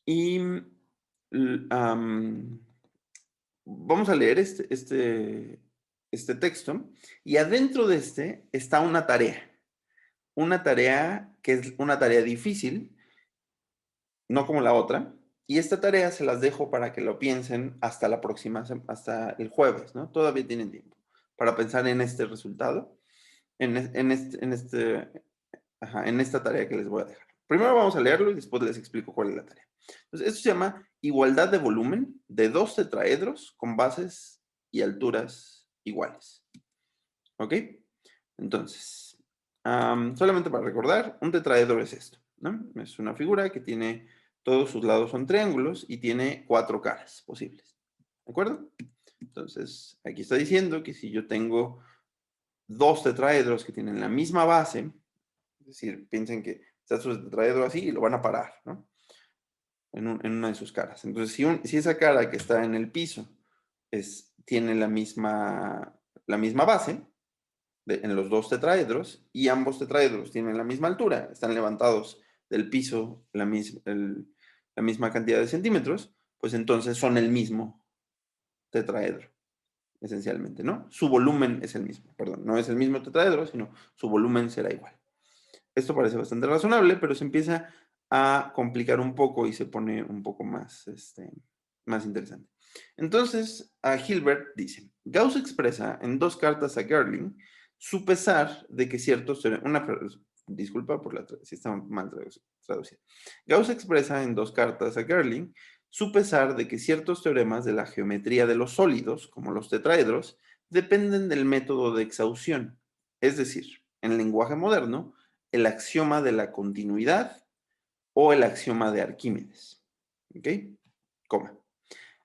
Y vamos a leer este texto y adentro de está una tarea que es una tarea difícil, no como la otra, y esta tarea se las dejo para que lo piensen hasta la próxima, hasta el jueves, ¿no? Todavía tienen tiempo para pensar en este resultado, en esta tarea que les voy a dejar. Primero vamos a leerlo y después les explico cuál es la tarea. Entonces, esto se llama igualdad de volumen de dos tetraedros con bases y alturas iguales. ¿Ok? Entonces, solamente para recordar, un tetraedro es esto, ¿no? Es una figura que tiene, todos sus lados son triángulos y tiene 4 caras posibles. ¿De acuerdo? Entonces, aquí está diciendo que si yo tengo dos tetraedros que tienen la misma base, es decir, piensen que está su tetraedro así y lo van a parar, ¿no? En una de sus caras. Entonces, si esa cara que está en el piso tiene la misma base en los dos tetraedros y ambos tetraedros tienen la misma altura, están levantados del piso la misma cantidad de centímetros, pues entonces son el mismo tetraedro, esencialmente, ¿no? Su volumen es el mismo, perdón, no es el mismo tetraedro, sino su volumen será igual. Esto parece bastante razonable, pero se empieza a complicar un poco y se pone un poco más, más interesante. Entonces, a Hilbert dice, Gauss expresa en dos cartas a Girling su pesar de que ciertos teoremas, disculpa por si está mal traducida. Gauss expresa en dos cartas a Girling su pesar de que ciertos teoremas de la geometría de los sólidos, como los tetraedros, dependen del método de exhaustión. Es decir, en lenguaje moderno, el axioma de la continuidad o el axioma de Arquímedes. ¿Ok? Coma.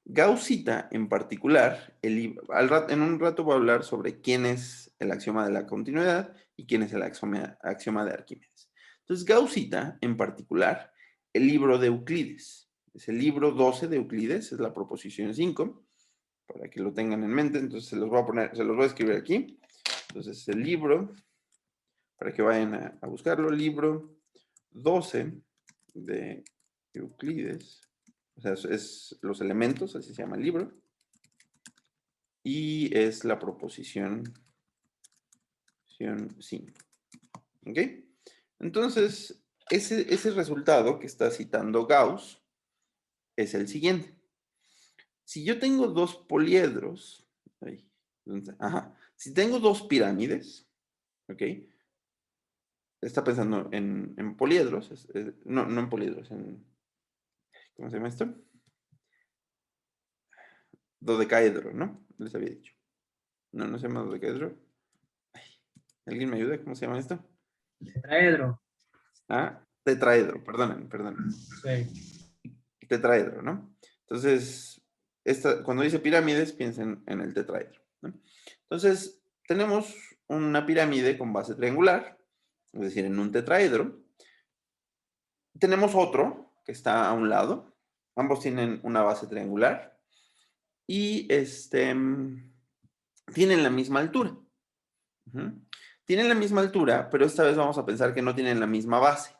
Gauss cita en particular, en un rato voy a hablar sobre quién es el axioma de la continuidad y quién es el axioma de Arquímedes. Entonces, Gauss cita en particular el libro de Euclides. Es el libro 12 de Euclides, es la proposición 5, para que lo tengan en mente. Entonces, se los voy a escribir aquí. Entonces, el libro, para que vayan a buscarlo, libro 12 de Euclides, o sea, es los elementos, así se llama el libro, y es la proposición 5. ¿Ok? Entonces, ese resultado que está citando Gauss es el siguiente. Si yo tengo dos poliedros, si tengo dos pirámides, ¿ok? Está pensando en poliedros, no en poliedros, ¿cómo se llama esto? Dodecaedro, ¿no? Les había dicho. No se llama dodecaedro. Ay, ¿alguien me ayuda? ¿Cómo se llama esto? Tetraedro. Tetraedro, perdonen. Sí. Tetraedro, ¿no? Entonces, cuando dice pirámides, piensen en el tetraedro, ¿no? Entonces, tenemos una pirámide con base triangular, es decir, en un tetraedro. Tenemos otro que está a un lado. Ambos tienen una base triangular. y tienen la misma altura. Ujú. Tienen la misma altura, pero esta vez vamos a pensar que no tienen la misma base.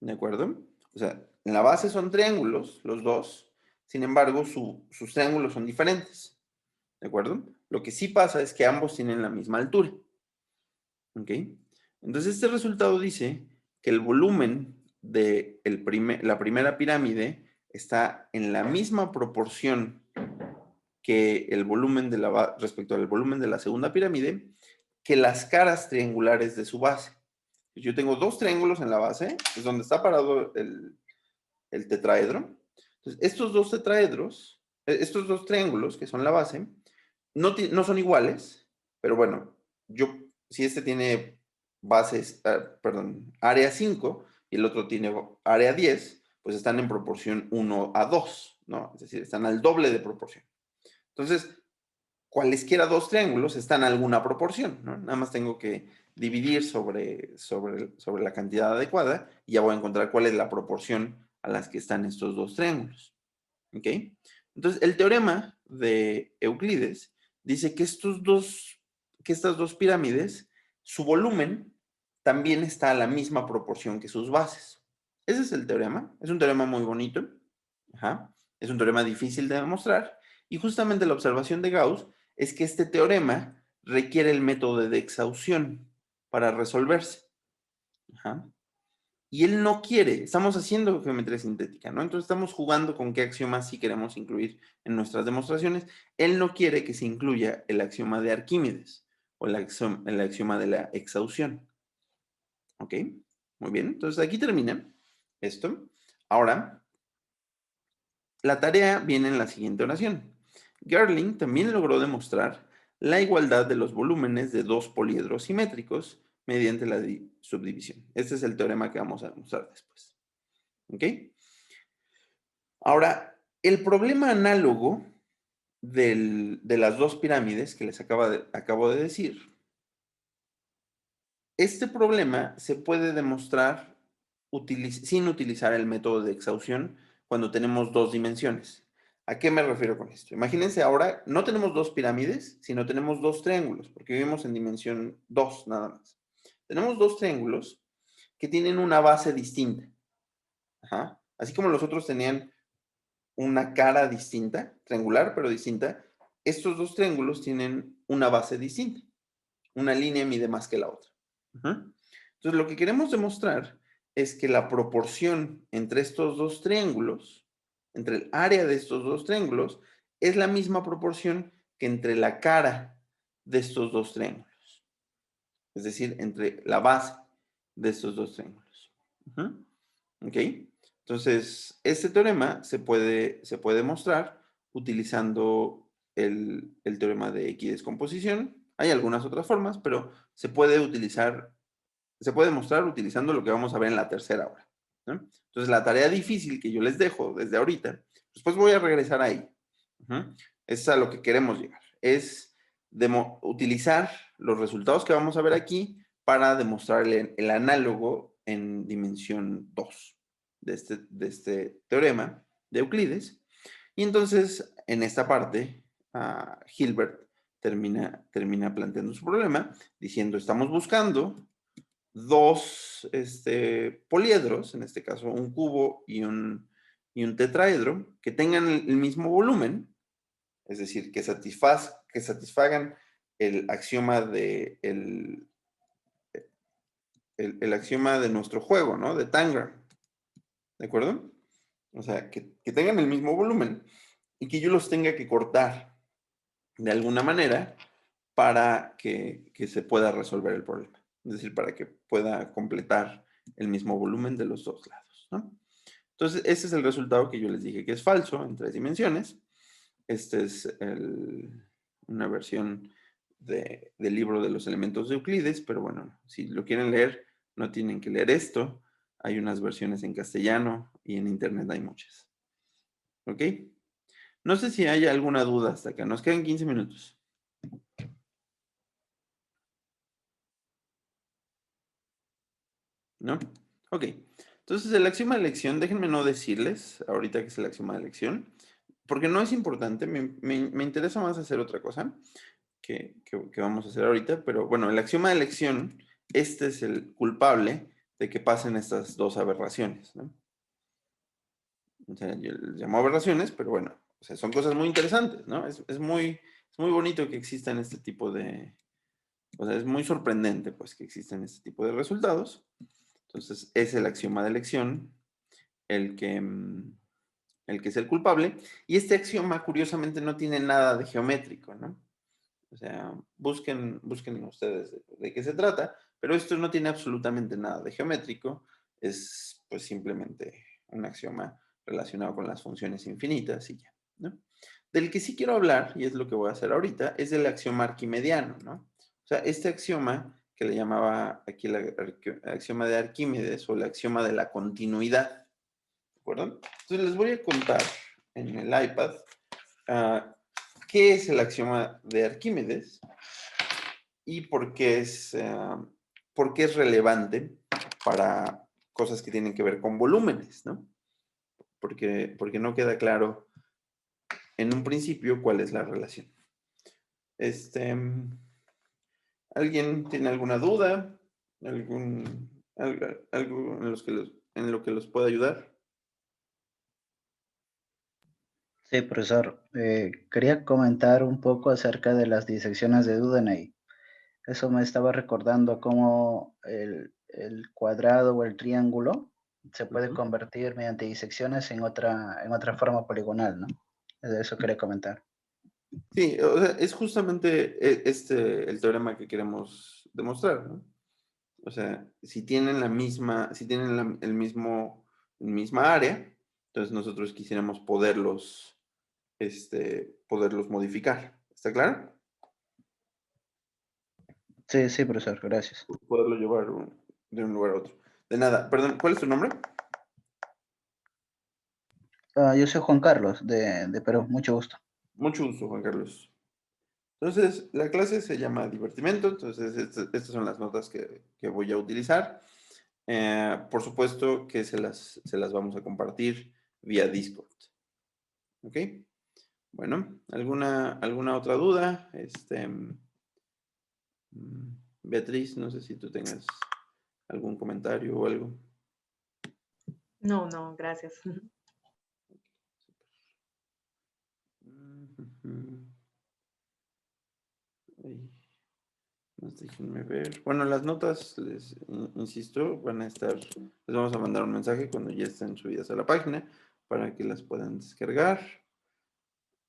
¿De acuerdo? O sea, en la base son triángulos, los dos. Sin embargo, sus triángulos son diferentes. ¿De acuerdo? Lo que sí pasa es que ambos tienen la misma altura. ¿Ok? Entonces, este resultado dice que el volumen de la primera pirámide está en la misma proporción que el volumen respecto al volumen de la segunda pirámide, que las caras triangulares de su base. Yo tengo dos triángulos en la base, es donde está parado el tetraedro. Entonces, estos dos tetraedros, estos dos triángulos que son la base, no son iguales, pero bueno, si este tiene bases, perdón, área 5 y el otro tiene área 10, pues están en proporción 1 a 2, ¿no? Es decir, están al doble de proporción. Entonces, cualesquiera dos triángulos están a alguna proporción, ¿no? Nada más tengo que dividir sobre la cantidad adecuada y ya voy a encontrar cuál es la proporción a las que están estos dos triángulos. ¿Ok? Entonces, el teorema de Euclides dice que estas dos pirámides, su volumen también está a la misma proporción que sus bases. Ese es el teorema. Es un teorema muy bonito. Ajá. Es un teorema difícil de demostrar. Y justamente la observación de Gauss es que este teorema requiere el método de exhaustión para resolverse. Ajá. Y él no quiere, estamos haciendo geometría sintética, ¿no? Entonces estamos jugando con qué axiomas sí queremos incluir en nuestras demostraciones. Él no quiere que se incluya el axioma de Arquímedes o el axioma de la exhaustión. ¿Ok? Muy bien, entonces aquí termina esto. Ahora, la tarea viene en la siguiente oración. Girling también logró demostrar la igualdad de los volúmenes de dos poliedros simétricos mediante la subdivisión. Este es el teorema que vamos a demostrar después. ¿Ok? Ahora, el problema análogo de las dos pirámides que les acabo de decir, este problema se puede demostrar sin utilizar el método de exhaustión cuando tenemos dos dimensiones. ¿A qué me refiero con esto? Imagínense ahora, no tenemos dos pirámides, sino tenemos dos triángulos, porque vivimos en dimensión 2 nada más. Tenemos dos triángulos que tienen una base distinta. Ajá. Así como los otros tenían una cara distinta, triangular, pero distinta, estos dos triángulos tienen una base distinta. Una línea mide más que la otra. Entonces, lo que queremos demostrar es que la proporción entre estos dos triángulos, entre el área de estos dos triángulos, es la misma proporción que entre la cara de estos dos triángulos. Es decir, entre la base de estos dos triángulos. ¿Ok? Entonces, este teorema se puede demostrar utilizando el teorema de equidescomposición. Hay algunas otras formas, pero se puede demostrar utilizando lo que vamos a ver en la tercera hora, ¿no? Entonces, la tarea difícil que yo les dejo desde ahorita, después voy a regresar ahí. Es a lo que queremos llegar. Es utilizar los resultados que vamos a ver aquí para demostrar el análogo en dimensión 2 de este teorema de Euclides. Y entonces, en esta parte, Hilbert termina planteando su problema diciendo, estamos buscando dos poliedros, en este caso un cubo y un tetraedro, que tengan el mismo volumen, es decir, que satisfagan el axioma de el axioma de nuestro juego, ¿no? De Tangram. ¿De acuerdo? O sea, que tengan el mismo volumen y que yo los tenga que cortar de alguna manera para que se pueda resolver el problema. Es decir, para que pueda completar el mismo volumen de los dos lados, ¿no? Entonces, ese es el resultado que yo les dije que es falso en 3 dimensiones. Esta es una versión del libro de los elementos de Euclides, pero bueno, si lo quieren leer, no tienen que leer esto. Hay unas versiones en castellano y en internet hay muchas. ¿Ok? No sé si hay alguna duda hasta acá. Nos quedan 15 minutos. ¿No? Ok. Entonces, el axioma de elección, déjenme no decirles ahorita que es el axioma de elección. porque no es importante, me interesa más hacer otra cosa que vamos a hacer ahorita, pero bueno, el axioma de elección, este es el culpable de que pasen estas dos aberraciones, ¿no? O sea, yo les llamo aberraciones, pero bueno, o sea, son cosas muy interesantes, ¿no? Es muy bonito que existan este tipo de, o sea, es muy sorprendente, pues, que existan este tipo de resultados. Entonces, es el axioma de elección el que, el que es el culpable. Y este axioma, curiosamente, no tiene nada de geométrico, ¿no? O sea, busquen ustedes de qué se trata, pero esto no tiene absolutamente nada de geométrico. Es, pues, simplemente un axioma relacionado con las funciones infinitas y ya, ¿no? Del que sí quiero hablar, y es lo que voy a hacer ahorita, es del axioma arquimediano, ¿no? O sea, este axioma que le llamaba aquí el axioma de Arquímedes o el axioma de la continuidad, ¿de acuerdo? Entonces les voy a contar en el iPad qué es el axioma de Arquímedes y por qué es relevante para cosas que tienen que ver con volúmenes, ¿no? Porque no queda claro en un principio cuál es la relación. ¿Alguien tiene alguna duda? ¿Algo en lo que los pueda ayudar? Sí, profesor. Quería comentar un poco acerca de las disecciones de Dudley. Eso me estaba recordando cómo el cuadrado o el triángulo se puede Ujú. convertir mediante disecciones en otra forma poligonal, ¿no? De eso quería comentar. Sí, o sea, es justamente el teorema que queremos demostrar, ¿no? O sea, si tienen misma área, entonces nosotros quisiéramos poderlos modificar. ¿Está claro? Sí, sí, profesor, gracias. Poderlo llevar de un lugar a otro. De nada, perdón, ¿cuál es tu nombre? Yo soy Juan Carlos, de Perú, mucho gusto. Mucho gusto, Juan Carlos. Entonces, la clase se llama divertimento, entonces estas son las notas que voy a utilizar. Por supuesto que se las vamos a compartir vía Discord. ¿Ok? Bueno, ¿alguna otra duda? Beatriz, no sé si tú tengas algún comentario o algo. No, no, gracias. Ay, déjenme ver. Bueno, las notas, les insisto, van a estar, les vamos a mandar un mensaje cuando ya estén subidas a la página para que las puedan descargar.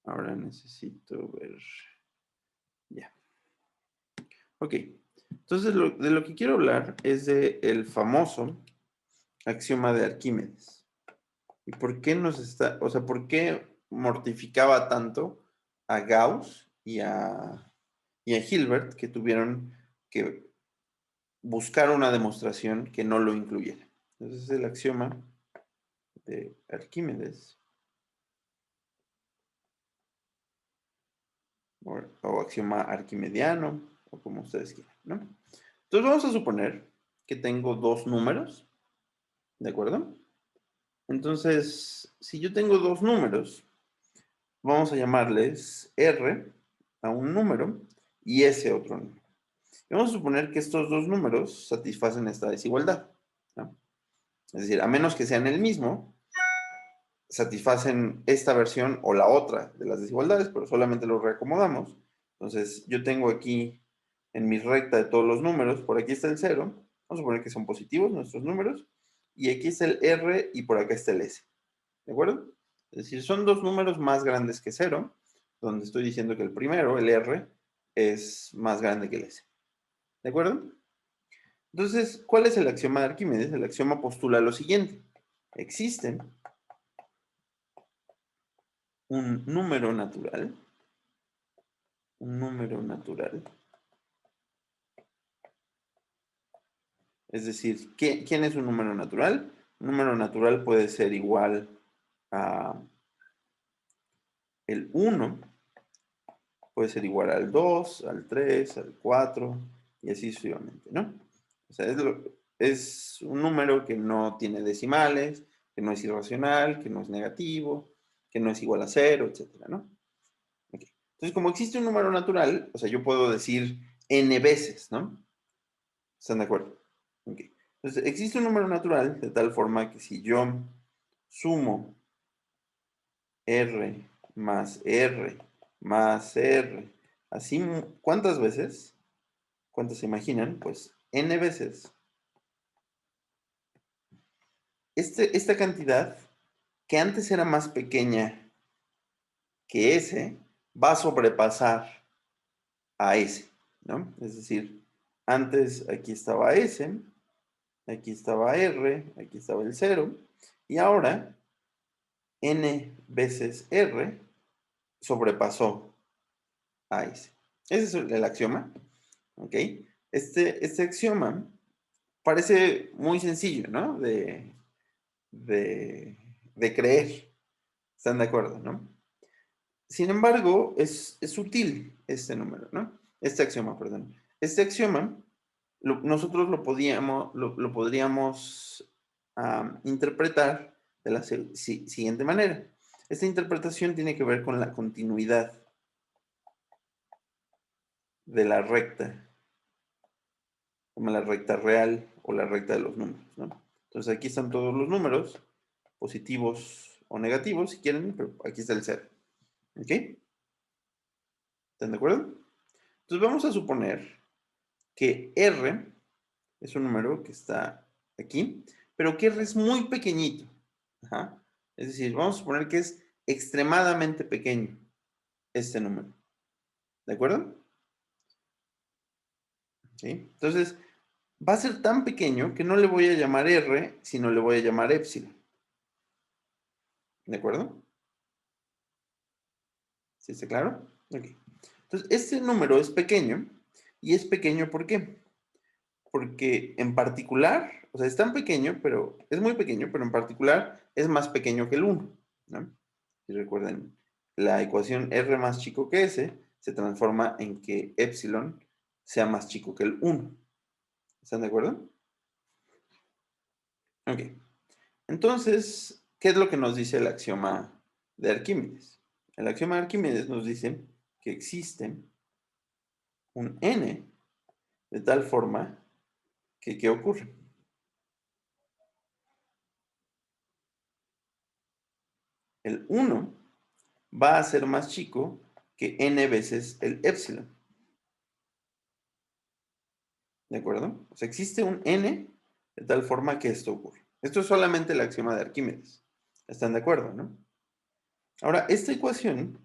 Ahora necesito ver. Ya. Ok. Entonces, de lo que quiero hablar es de el famoso axioma de Arquímedes. ¿Y por qué por qué mortificaba tanto a Gauss y a Hilbert que tuvieron que buscar una demostración que no lo incluyera? Entonces, es el axioma de Arquímedes, o axioma arquimediano, o como ustedes quieran, ¿no? Entonces, vamos a suponer que tengo dos números, ¿de acuerdo? Entonces, si yo tengo dos números, vamos a llamarles R a un número y S a otro número. Y vamos a suponer que estos dos números satisfacen esta desigualdad, ¿no? Es decir, a menos que sean el mismo, satisfacen esta versión o la otra de las desigualdades, pero solamente los reacomodamos. Entonces, yo tengo aquí en mi recta de todos los números, por aquí está el 0, vamos a suponer que son positivos nuestros números, y aquí está el R y por acá está el S. ¿De acuerdo? Es decir, son dos números más grandes que 0, donde estoy diciendo que el primero, el R, es más grande que el S. ¿De acuerdo? Entonces, ¿cuál es el axioma de Arquímedes? El axioma postula lo siguiente. Existe un número natural, es decir, ¿quién es un número natural? Un número natural puede ser igual a el 1, puede ser igual al 2, al 3, al 4 y así sucesivamente, ¿no? O sea, es un número que no tiene decimales, que no es irracional, que no es negativo, que no es igual a 0, etcétera, ¿no? Okay. Entonces, como existe un número natural, o sea, yo puedo decir n veces, ¿no? ¿Están de acuerdo? Okay. Entonces, existe un número natural de tal forma que si yo sumo r más r más r, así, ¿cuántas veces? ¿Cuántas se imaginan? Pues n veces. Esta cantidad, que antes era más pequeña que S, va a sobrepasar a S, ¿no? Es decir, antes aquí estaba S, aquí estaba R, aquí estaba el 0, y ahora n veces R sobrepasó a S. Ese es el axioma, ¿ok? Este axioma parece muy sencillo, ¿no? De creer. ¿Están de acuerdo, no? Sin embargo, es sutil este número, ¿no? Este axioma, perdón. Este axioma, nosotros lo podríamos interpretar de la siguiente manera. Esta interpretación tiene que ver con la continuidad de la recta, como la recta real o la recta de los números, ¿no? Entonces aquí están todos los números, positivos o negativos, si quieren, pero aquí está el 0. ¿Ok? ¿Están de acuerdo? Entonces vamos a suponer que R es un número que está aquí, pero que R es muy pequeñito. Ajá. Es decir, vamos a suponer que es extremadamente pequeño este número. ¿De acuerdo? ¿Sí? Entonces, va a ser tan pequeño que no le voy a llamar R, sino le voy a llamar epsilon. ¿De acuerdo? ¿Sí está claro? Ok. Entonces, este número es pequeño, y es pequeño ¿por qué? Porque en particular, o sea, es tan pequeño, pero es muy pequeño, pero en particular es más pequeño que el 1, ¿no? Si recuerden, la ecuación R más chico que S se transforma en que epsilon sea más chico que el 1. ¿Están de acuerdo? Ok. Entonces, ¿qué es lo que nos dice el axioma de Arquímedes? El axioma de Arquímedes nos dice que existe un n de tal forma que, ¿qué ocurre? El 1 va a ser más chico que n veces el epsilon. ¿De acuerdo? O sea, existe un n de tal forma que esto ocurre. Esto es solamente el axioma de Arquímedes. ¿Están de acuerdo, no? Ahora, esta ecuación,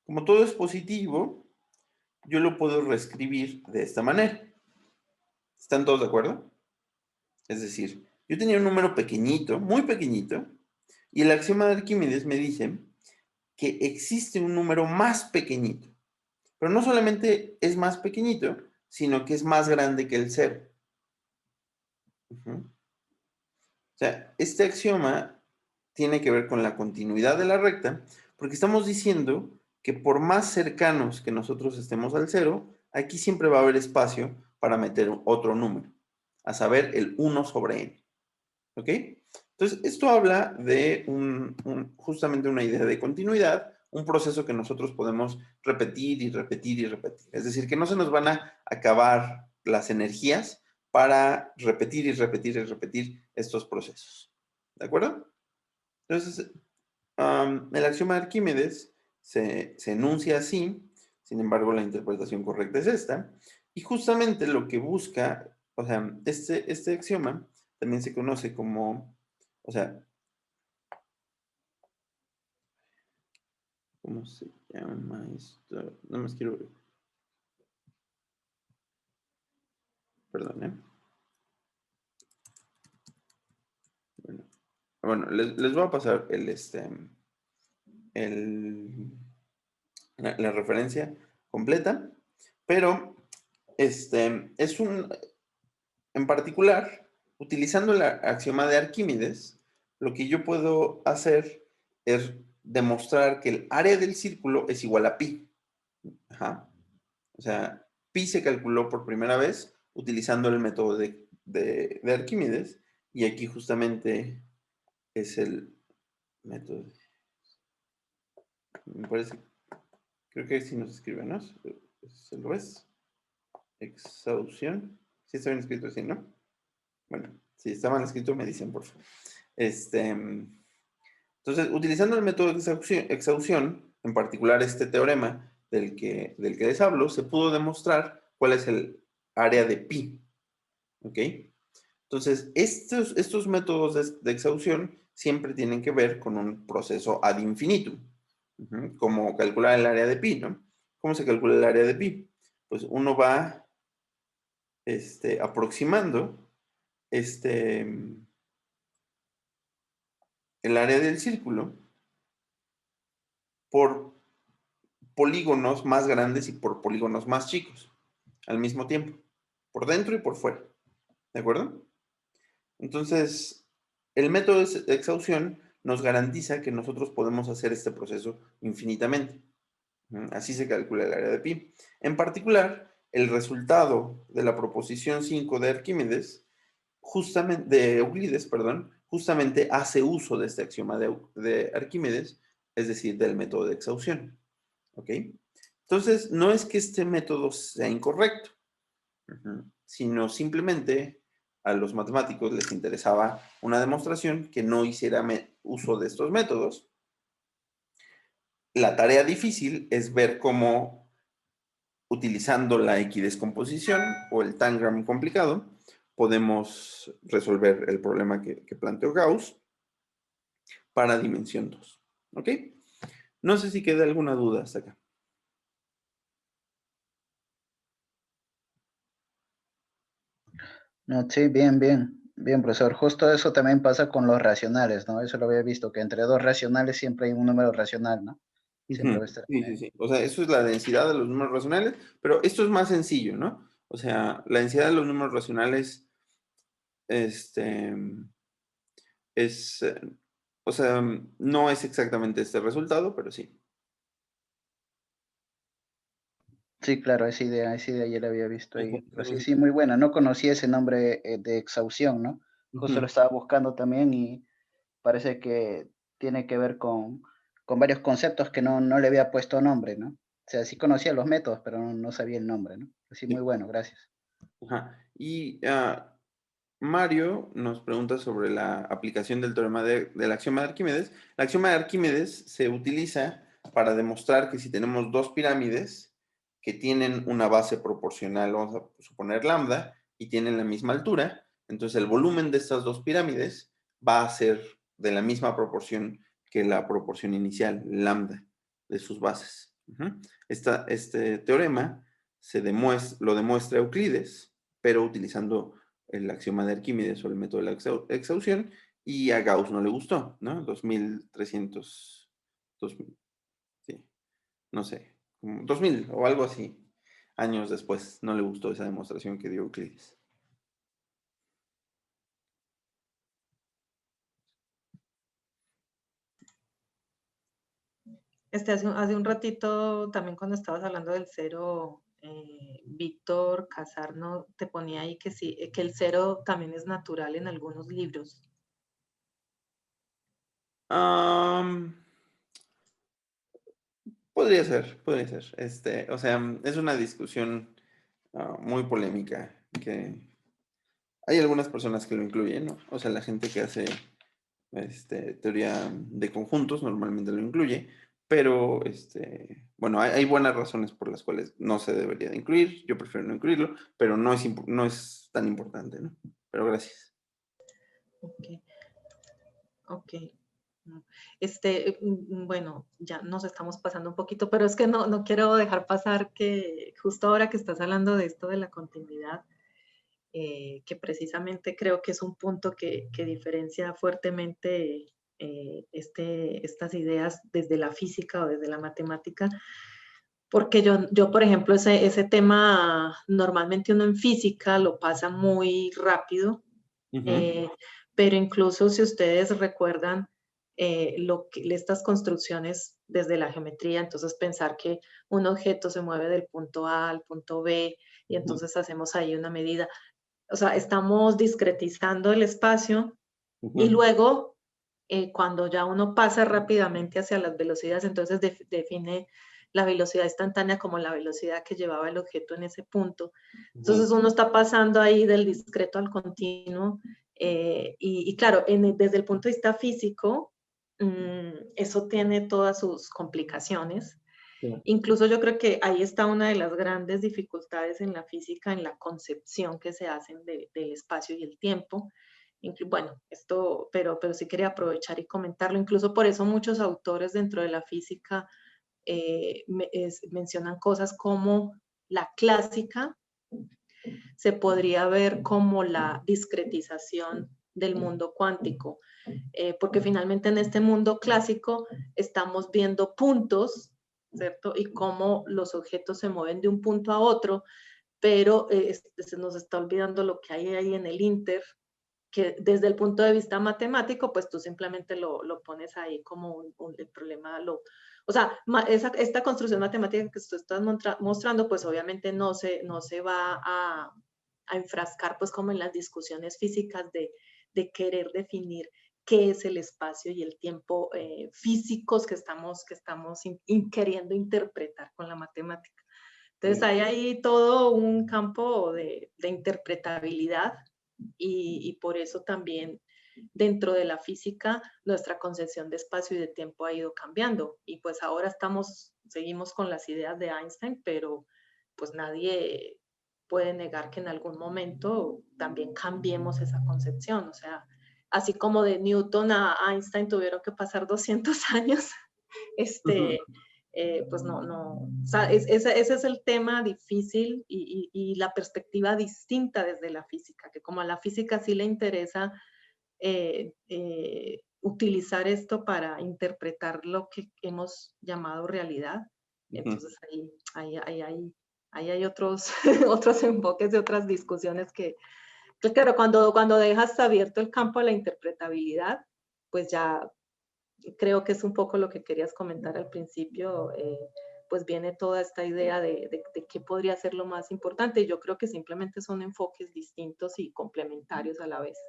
como todo es positivo, yo lo puedo reescribir de esta manera. ¿Están todos de acuerdo? Es decir, yo tenía un número pequeñito, muy pequeñito, y el axioma de Arquímedes me dice que existe un número más pequeñito. Pero no solamente es más pequeñito, sino que es más grande que el 0. O sea, este axioma tiene que ver con la continuidad de la recta, porque estamos diciendo que por más cercanos que nosotros estemos al 0, aquí siempre va a haber espacio para meter otro número, a saber, el 1 sobre n. ¿Ok? Entonces, esto habla de justamente una idea de continuidad, un proceso que nosotros podemos repetir y repetir y repetir. Es decir, que no se nos van a acabar las energías para repetir y repetir y repetir estos procesos. ¿De acuerdo? Entonces, el axioma de Arquímedes se enuncia así, sin embargo, la interpretación correcta es esta, y justamente lo que busca, o sea, este axioma también se conoce como, o sea, ¿cómo se llama esto? No más quiero, perdón, ¿eh? Bueno, les voy a pasar la referencia completa, pero es en particular, utilizando el axioma de Arquímedes, lo que yo puedo hacer es demostrar que el área del círculo es igual a pi. Ajá. O sea, pi se calculó por primera vez utilizando el método de Arquímedes, y aquí justamente es el método. Me parece, creo que sí nos escribe, ¿no? ¿Se lo ves? Exhaustión. Sí está bien escrito así, ¿no? Bueno, si está mal escrito me dicen, por favor. Entonces, utilizando el método de exhaustión, en particular este teorema del que les hablo, se pudo demostrar cuál es el área de pi. ¿Ok? Entonces, estos métodos de exhaustión siempre tienen que ver con un proceso ad infinitum. Como calcular el área de pi, ¿no? ¿Cómo se calcula el área de pi? Pues uno va aproximando el área del círculo por polígonos más grandes y por polígonos más chicos al mismo tiempo, por dentro y por fuera. ¿De acuerdo? Entonces, el método de exhaustión nos garantiza que nosotros podemos hacer este proceso infinitamente. Así se calcula el área de pi. En particular, el resultado de la proposición 5 de Arquímedes, de Euclides, perdón, justamente hace uso de este axioma de Arquímedes, es decir, del método de exhaustión. ¿Ok? Entonces, no es que este método sea incorrecto, sino simplemente a los matemáticos les interesaba una demostración que no hiciera uso de estos métodos. La tarea difícil es ver cómo, utilizando la equidescomposición o el tangram complicado, podemos resolver el problema que planteó Gauss para dimensión 2. ¿Ok? No sé si queda alguna duda hasta acá. No, sí, bien, bien, profesor. Justo eso también pasa con los racionales, ¿no? Eso lo había visto, que entre dos racionales siempre hay un número racional, ¿no? Siempre va a estar Sí, en sí, medio. sí. O sea, eso es la densidad de los números racionales, pero esto es más sencillo, ¿no? O sea, la densidad de los números racionales, este, es, o sea, no es exactamente este resultado, pero sí. Sí, claro, esa idea ya la había visto ahí. Pero sí, Entonces, sí, muy buena. No conocía ese nombre de exhaustión, ¿no? Justo lo estaba buscando también y parece que tiene que ver con varios conceptos que no le había puesto nombre, ¿no? O sea, sí conocía los métodos, pero no sabía el nombre, ¿no? Sí, muy sí. bueno, gracias. Ajá. Y Mario nos pregunta sobre la aplicación del teorema del axioma de Arquímedes. El axioma de Arquímedes se utiliza para demostrar que si tenemos dos pirámides que tienen una base proporcional, vamos a suponer lambda, y tienen la misma altura, entonces el volumen de estas dos pirámides va a ser de la misma proporción que la proporción inicial, lambda, de sus bases. Este teorema lo demuestra Euclides, pero utilizando el axioma de Arquímedes o el método de la exhaustión, y a Gauss no le gustó, ¿no? 2300, 2000, sí, no sé, como 2000 o algo así, años después, no le gustó esa demostración que dio Euclides. Hace un ratito, también cuando estabas hablando del cero, Víctor Casarno te ponía ahí que sí, que el cero también es natural en algunos libros. Podría ser, podría ser. O sea, es una discusión muy polémica que hay algunas personas que lo incluyen, ¿no? O sea, la gente que hace teoría de conjuntos normalmente lo incluye, pero bueno, hay buenas razones por las cuales no se debería de incluir. Yo prefiero no incluirlo, pero no es tan importante, ¿no? Pero gracias. Ok, ok. Bueno, ya nos estamos pasando un poquito, pero es que no quiero dejar pasar que justo ahora que estás hablando de esto de la continuidad, que precisamente creo que es un punto que diferencia fuertemente estas ideas desde la física o desde la matemática, porque yo por ejemplo, ese tema normalmente uno en física lo pasa muy rápido, eh, pero incluso si ustedes recuerdan estas construcciones desde la geometría, entonces pensar que un objeto se mueve del punto A al punto B y entonces hacemos ahí una medida. O sea, estamos discretizando el espacio y luego cuando ya uno pasa rápidamente hacia las velocidades, entonces define la velocidad instantánea como la velocidad que llevaba el objeto en ese punto. Entonces uno está pasando ahí del discreto al continuo, y claro, desde el punto de vista físico, eso tiene todas sus complicaciones. Sí. Incluso yo creo que ahí está una de las grandes dificultades en la física, en la concepción que se hacen del espacio y el tiempo. Bueno, pero sí quería aprovechar y comentarlo. Incluso por eso muchos autores dentro de la física mencionan cosas como la clásica se podría ver como la discretización del mundo cuántico, porque finalmente en este mundo clásico estamos viendo puntos, ¿cierto? Y cómo los objetos se mueven de un punto a otro, pero se nos está olvidando lo que hay ahí en el inter, que desde el punto de vista matemático, pues tú simplemente lo pones ahí como el problema, o sea, esta construcción matemática que tú estás mostrando, pues obviamente no se va a enfrascar pues como en las discusiones físicas de querer definir qué es el espacio y el tiempo físicos que estamos queriendo interpretar con la matemática. Entonces hay ahí todo un campo de interpretabilidad y por eso también dentro de la física nuestra concepción de espacio y de tiempo ha ido cambiando y pues ahora seguimos con las ideas de Einstein, pero pues nadie puede negar que en algún momento también cambiemos esa concepción, o sea, así como de Newton a Einstein tuvieron que pasar 200 años, pues no, o sea, ese es el tema difícil y la perspectiva distinta desde la física, que como a la física sí le interesa utilizar esto para interpretar lo que hemos llamado realidad, entonces ahí hay otros, otros enfoques y otras discusiones que, pues claro, cuando dejas abierto el campo a la interpretabilidad, pues ya creo que es un poco lo que querías comentar al principio, pues viene toda esta idea de qué podría ser lo más importante. Yo creo que simplemente son enfoques distintos y complementarios a la vez.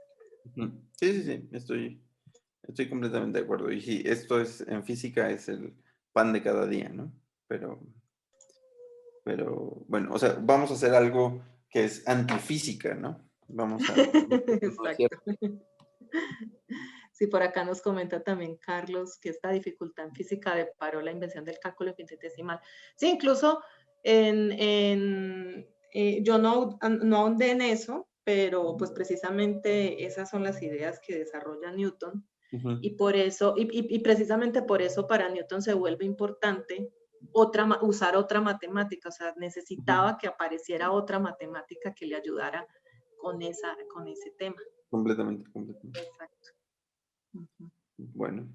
Sí, estoy completamente de acuerdo. Y sí, esto en física es el pan de cada día, ¿no? Pero bueno, o sea, vamos a hacer algo que es antifísica, ¿no? Vamos a... Exacto. Sí, por acá nos comenta también Carlos que esta dificultad en física deparó la invención del cálculo infinitesimal. Sí, incluso yo no ahondé en eso, pero pues precisamente esas son las ideas que desarrolla Newton y por eso, y precisamente por eso para Newton se vuelve importante usar otra matemática, o sea, necesitaba que apareciera otra matemática que le ayudara con ese tema. Completamente. Exacto. Bueno,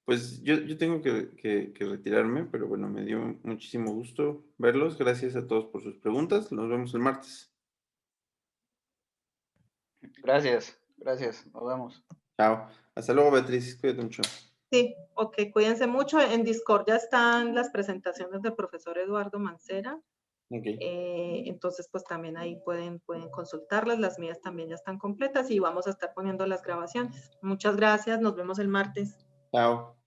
pues yo tengo que retirarme, pero bueno, me dio muchísimo gusto verlos. Gracias a todos por sus preguntas. Nos vemos el martes. Gracias, nos vemos. Chao. Hasta luego, Beatriz. Cuídate mucho. Sí, ok, cuídense mucho. En Discord ya están las presentaciones del profesor Eduardo Mancera. Okay. Entonces, pues también ahí pueden consultarlas. Las mías también ya están completas y vamos a estar poniendo las grabaciones. Muchas gracias. Nos vemos el martes. Chao.